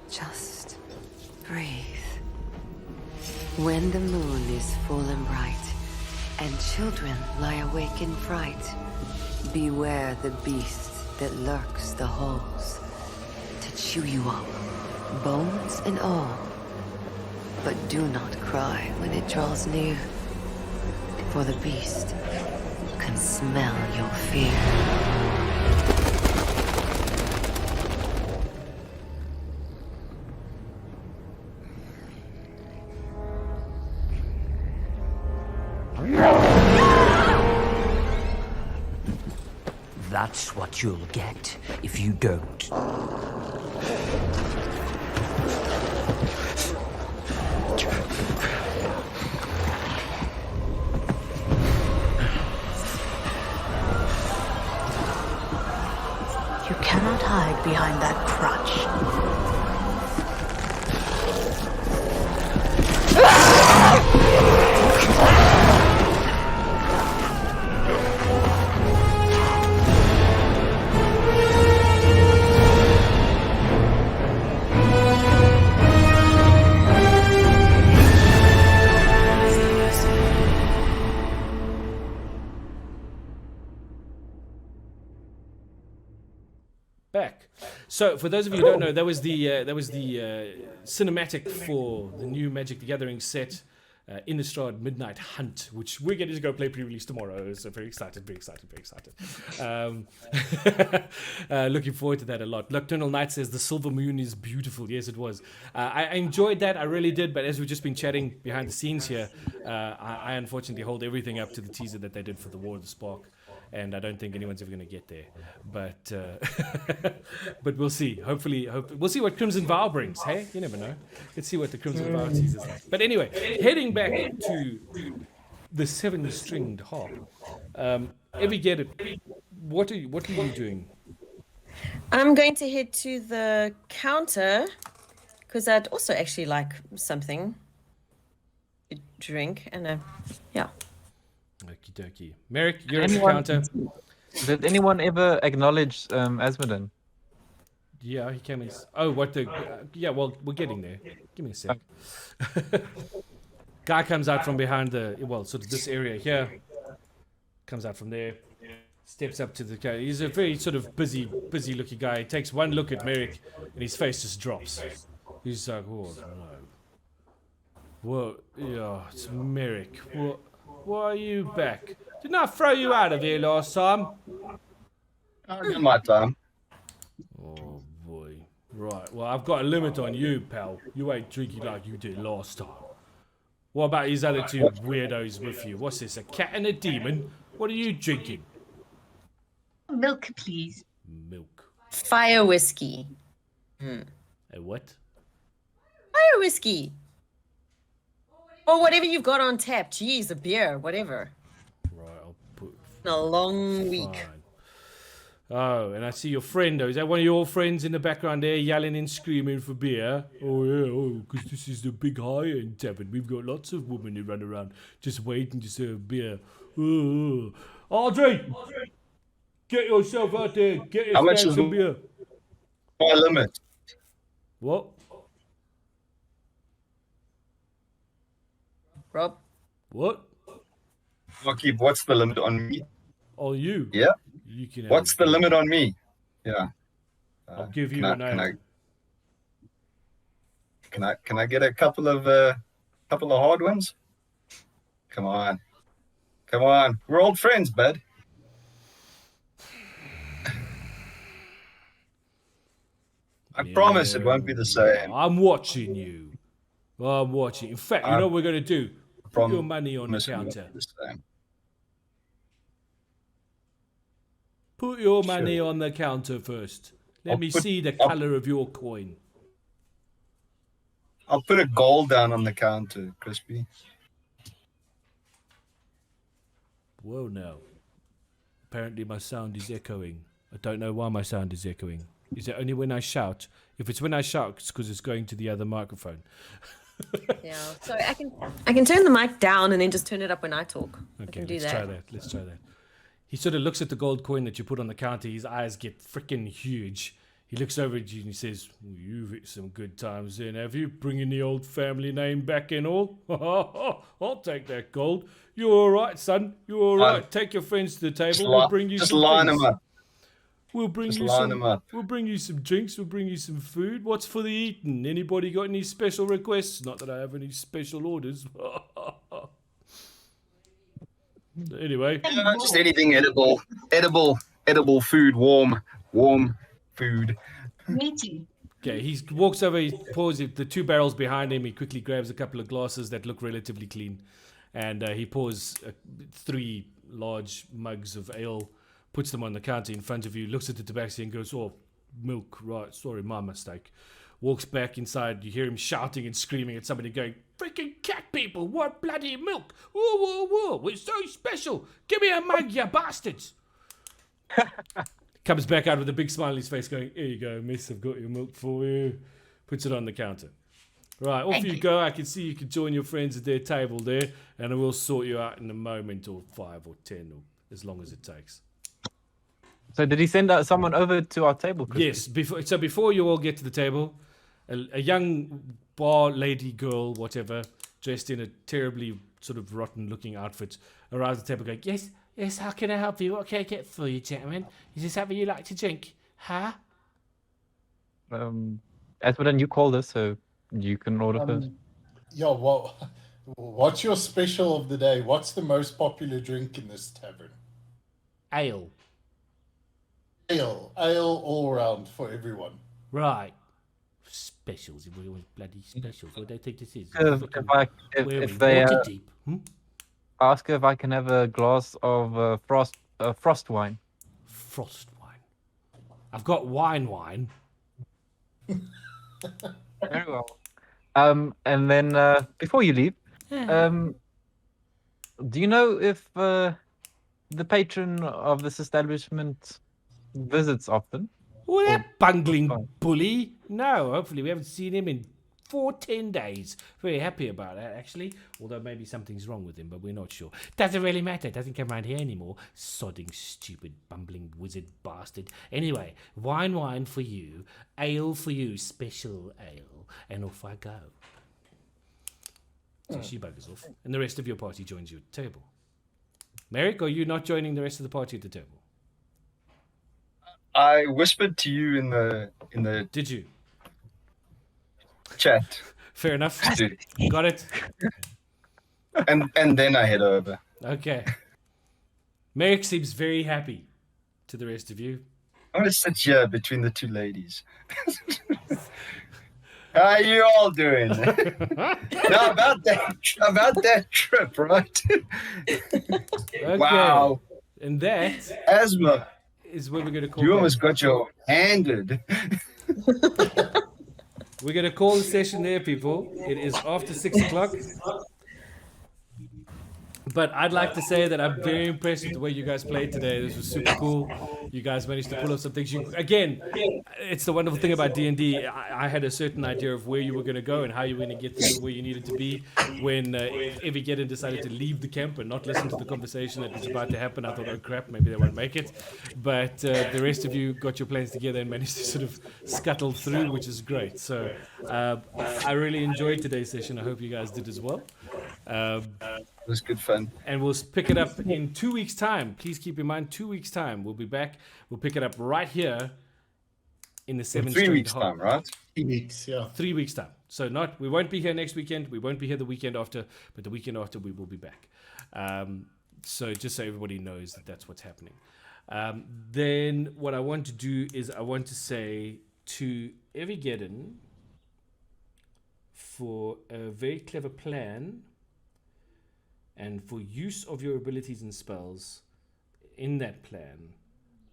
Just breathe. When the moon is full and bright, and children lie awake in fright, beware the beast that lurks the halls, to chew you up, bones and all. But do not cry when it draws near, for the beast can smell your fear. That's what you'll get if you don't. You cannot hide behind that crutch. Back. So, for those of you who don't know, that was the cinematic for the new Magic the Gathering set, Innistrad Midnight Hunt, which we're getting to go play pre-release tomorrow. So very excited, very excited, very excited. Looking forward to that a lot. Nocturnal Knight says the silver moon is beautiful. Yes, it was. I enjoyed that. I really did. But as we've just been chatting behind the scenes here, I unfortunately hold everything up to the teaser that they did for the War of the Spark. And I don't think anyone's ever going to get there, but but we'll see. Hopefully, we'll see what Crimson Vow brings. Hey, you never know. Let's see what the Crimson Vow teases like. But anyway, heading back to the seven-stringed harp. Evigated, what are you doing? I'm going to head to the counter because I'd also actually like something to drink and yeah. Okie dokie. Merrick, you're at the counter. Did anyone ever acknowledge Asmodin? Yeah, he came in. Oh, what the? Yeah, well, we're getting there. Give me a sec. Guy comes out from behind sort of this area here. Comes out from there. Steps up to the guy. He's a very sort of busy looking guy. He takes one look at Merrick and his face just drops. He's like, oh no. Well, yeah, it's Merrick. What? Why are you back? Didn't I throw you out of here last time? Not my time. Oh boy. Right. Well, I've got a limit on you, pal. You ain't drinking like you did last time. What about these other two weirdos with you? What's this? A cat and a demon? What are you drinking? Milk, please. Milk. Fire whiskey. A what? Fire whiskey. Or whatever you've got on tap. Jeez, a beer, whatever. Right, I'll put. A long week. Fine. Oh, and I see your friend. Is that one of your friends in the background there, yelling and screaming for beer? Oh yeah, because this is the big high-end tavern. We've got lots of women who run around just waiting to serve beer. Audrey, get yourself out there. Get yourself some beer. My limit. What? Rob? What? Marky, what's the limit on me? Oh, you? Yeah. You can. What's the limit on me? Yeah. I'll give you an hour. Can I get a couple of hard ones? Come on. We're old friends, bud. I promise it won't be the same. I'm watching you. Well, I'm watching. In fact, you know what we're going to do? Put your money on the Promise we won't counter. do this time. Put your money on the counter first. Let me see the color of your coin. I'll put a gold down on the counter, Crispy. Whoa, now. Apparently my sound is echoing. I don't know why my sound is echoing. Is it only when I shout? If it's when I shout, it's because it's going to the other microphone. Yeah. So I can turn the mic down and then just turn it up when I talk. I Okay, can do let's that. try that. Let's try that. He sort of looks at the gold coin that you put on the counter. His eyes get freaking huge. He looks over at you and he says, well, you've hit some good times then, have you? Bringing the old family name back in all? I'll take that gold. You're all right, son. You're all right. Take your friends to the table. We'll bring you Just some line drinks. them up. We'll bring Just you line some. them up. We'll bring you some drinks. We'll bring you some food. What's for the eating? Anybody got any special requests? Not that I have any special orders. Anyway, Yeah, just anything edible. Edible food. Warm food. Meaty. okay, he walks over. He pours the two barrels behind him. He quickly grabs a couple of glasses that look relatively clean, and he pours 3 large mugs of ale. Puts them on the counter in front of you, looks at the tabaxi and goes, oh, milk, right, sorry, my mistake. Walks back inside, you hear him shouting and screaming at somebody going, freaking cat people, what bloody milk? Whoa, whoa, whoa, we're so special. Give me a mug, you bastards. Comes back out with a big smile on his face going, here you go, miss, I've got your milk for you. Puts it on the counter. Right, off you go. I can see you can join your friends at their table there, and I will sort you out in a moment, or 5 or 10, or as long as it takes. So did he send someone over to our table? Chris? Yes. Before you all get to the table, a young bar lady, girl, whatever, dressed in a terribly sort of rotten-looking outfit, arrives at the table going, yes, how can I help you? What can I get for you, gentlemen? Is this something you like to drink? Huh? Esmeralda, you called us, so you can order first. Yeah, well, what's your special of the day? What's the most popular drink in this tavern? Ale. Ale all round for everyone. Right. Specials. We want bloody specials. What do they think this is? If they Deep. ask if I can have a glass of frost wine. Frost wine. I've got wine. Very well. And then before you leave, do you know if the patron of this establishment visits often? Well, that bungling bully. No, hopefully we haven't seen him in 10 days. Very happy about that, actually. Although maybe something's wrong with him, but we're not sure. Doesn't really matter. Doesn't come around here anymore. Sodding, stupid, bumbling wizard bastard. Anyway, wine for you. Ale for you. Special ale. And off I go. So she buggers off. And the rest of your party joins you at the table. Merrick, are you not joining the rest of the party at the table? I whispered to you in the Did you? chat. Fair enough. Got it. And then I head over. Okay. Merrick seems very happy to the rest of you. I'm gonna sit here between the two ladies. How are you all doing? Now about that trip, right? Okay. Wow. And that Asthma. is where we're going to call You it. almost got your handed. We're going to call the session there, people. It is after 6 o'clock. But I'd like to say that I'm very impressed with the way you guys played today. This was super cool. You guys managed to pull off some things. Again, it's the wonderful thing about D&D. I had a certain idea of where you were going to go and how you were going to get to where you needed to be. When Evigeddon decided to leave the camp and not listen to the conversation that was about to happen, I thought, oh crap, maybe they won't make it. But the rest of you got your plans together and managed to sort of scuttle through, which is great. So I really enjoyed today's session. I hope you guys did as well. It was good fun. And we'll pick it up in 2 weeks' time. Please keep in mind, 2 weeks' time. We'll be back. We'll pick it up right here in the 7 3 weeks time, right? 3 weeks, yeah. 3 weeks' time. So we won't be here next weekend. We won't be here the weekend after, but the weekend after we will be back. So just so everybody knows that that's what's happening. Then what I want to do is I want to say to Evigeddon, for a very clever plan and for use of your abilities and spells in that plan,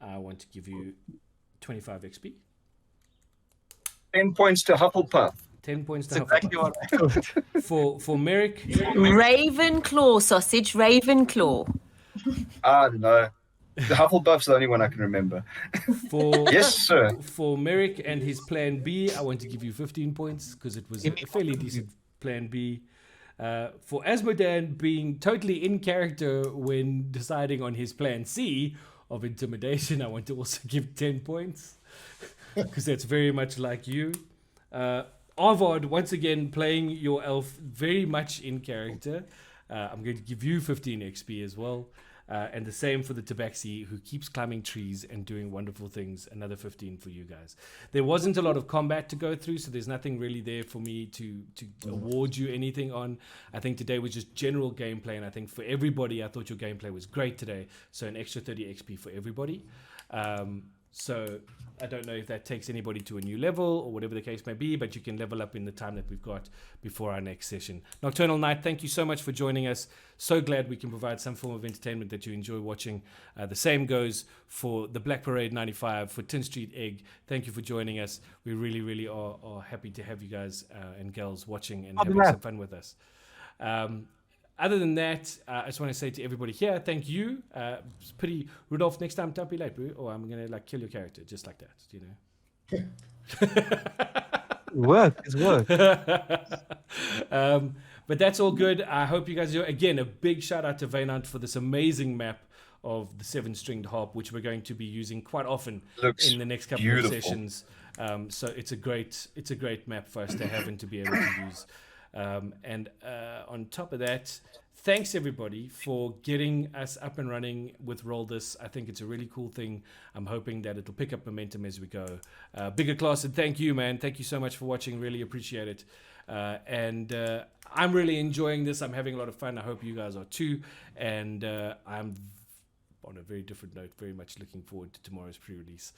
I want to give you 25 XP. 10 points to Hufflepuff. 10 points to That's exactly Hufflepuff. what I For Merrick, Ravenclaw sausage, Ravenclaw. I don't know. The Hufflepuff's the only one I can remember. for Yes, sir. for Merrick and his plan B, I want to give you 15 points because it was a fairly decent plan B. For Asmodan being totally in character when deciding on his plan C of intimidation, I want to also give 10 points because that's very much like you. Arvod, once again, playing your elf very much in character. I'm going to give you 15 XP as well. And the same for the Tabaxi, who keeps climbing trees and doing wonderful things. Another 15 for you guys. There wasn't a lot of combat to go through, so there's nothing really there for me to award you anything on. I think today was just general gameplay, and I think for everybody, I thought your gameplay was great today. So an extra 30 XP for everybody. So I don't know if that takes anybody to a new level or whatever the case may be, but you can level up in the time that we've got before our next session. Nocturnal Knight, thank you so much for joining us. So glad we can provide some form of entertainment that you enjoy watching. The same goes for the Black Parade 95, for Tin Street Egg. Thank you for joining us. We really, really are happy to have you guys and gals watching and having some fun with us. Other than that, I just want to say to everybody here, thank you. It's pretty, Rudolph, next time don't be late, bro, or I'm going to kill your character just like that, you know. It's work. But that's all good. I hope you guys enjoy. Again, a big shout out to Vaynant for this amazing map of the 7-stringed harp, which we're going to be using quite often in the next couple of sessions. So it's a great map for us to have and to be able to use. And on top of that, thanks everybody for getting us up and running with RollThis. I think it's a really cool thing. I'm hoping that it'll pick up momentum as we go. Bigger Class, and thank you, man. Thank you so much for watching. Really appreciate it. And I'm really enjoying this. I'm having a lot of fun. I hope you guys are too. And I'm on a very different note, very much looking forward to tomorrow's pre-release,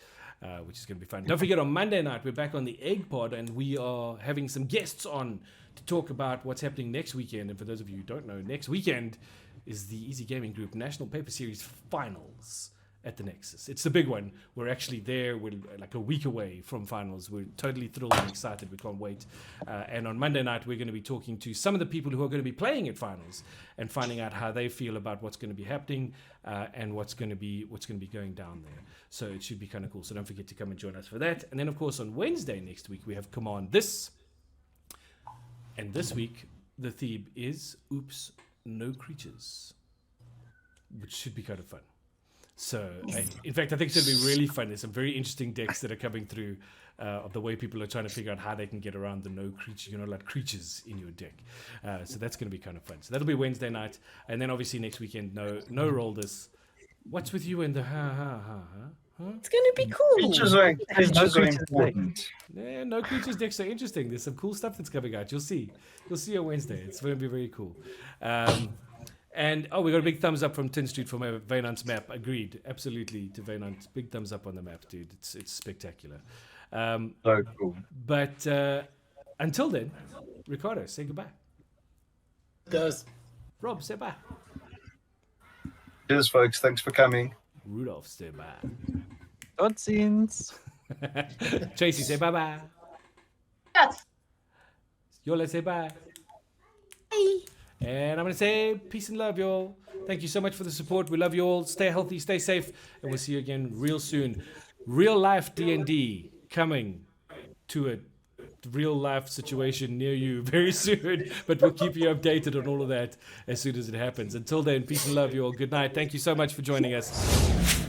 which is going to be fun. Don't forget, on Monday night, we're back on the Egg Pod, and we are having some guests on to talk about what's happening next weekend. And for those of you who don't know, next weekend is the Easy Gaming Group National Paper Series Finals at the Nexus. It's the big one. We're actually there. We're like a week away from finals. We're totally thrilled and excited. We can't wait. And on Monday night, we're going to be talking to some of the people who are going to be playing at finals and finding out how they feel about what's going to be happening and what's going to be going down there. So it should be kind of cool. So don't forget to come and join us for that. And then, of course, on Wednesday next week, we have Command This. And this week, the theme is Oops, No Creatures, which should be kind of fun. So, in fact, I think it's going to be really fun. There's some very interesting decks that are coming through of the way people are trying to figure out how they can get around the no creature, like creatures in your deck. So that's going to be kind of fun. So that'll be Wednesday night. And then obviously next weekend, no RollThis. What's with you and the Huh? It's going to be cool. Creatures are important. Yeah, no creatures decks are interesting. There's some cool stuff that's coming out. You'll see on Wednesday. It's going to be very cool. And we got a big thumbs up from Tin Street for Vaynant's map. Agreed, absolutely, to Vaynant. Big thumbs up on the map, dude. It's spectacular. So cool. But until then, Ricardo, say goodbye. Guys. Rob, say bye. Cheers, folks. Thanks for coming. Rudolph, say bye. Cutscenes. Tracy, say bye-bye. Yes. Yola, say bye. Bye. And I'm going to say peace and love, y'all. Thank you so much for the support. We love you all. Stay healthy, stay safe, and we'll see you again real soon. Real life D&D coming to a real life situation near you very soon, but we'll keep you updated on all of that as soon as it happens. Until then, peace and love, you all. Good night. Thank you so much for joining us.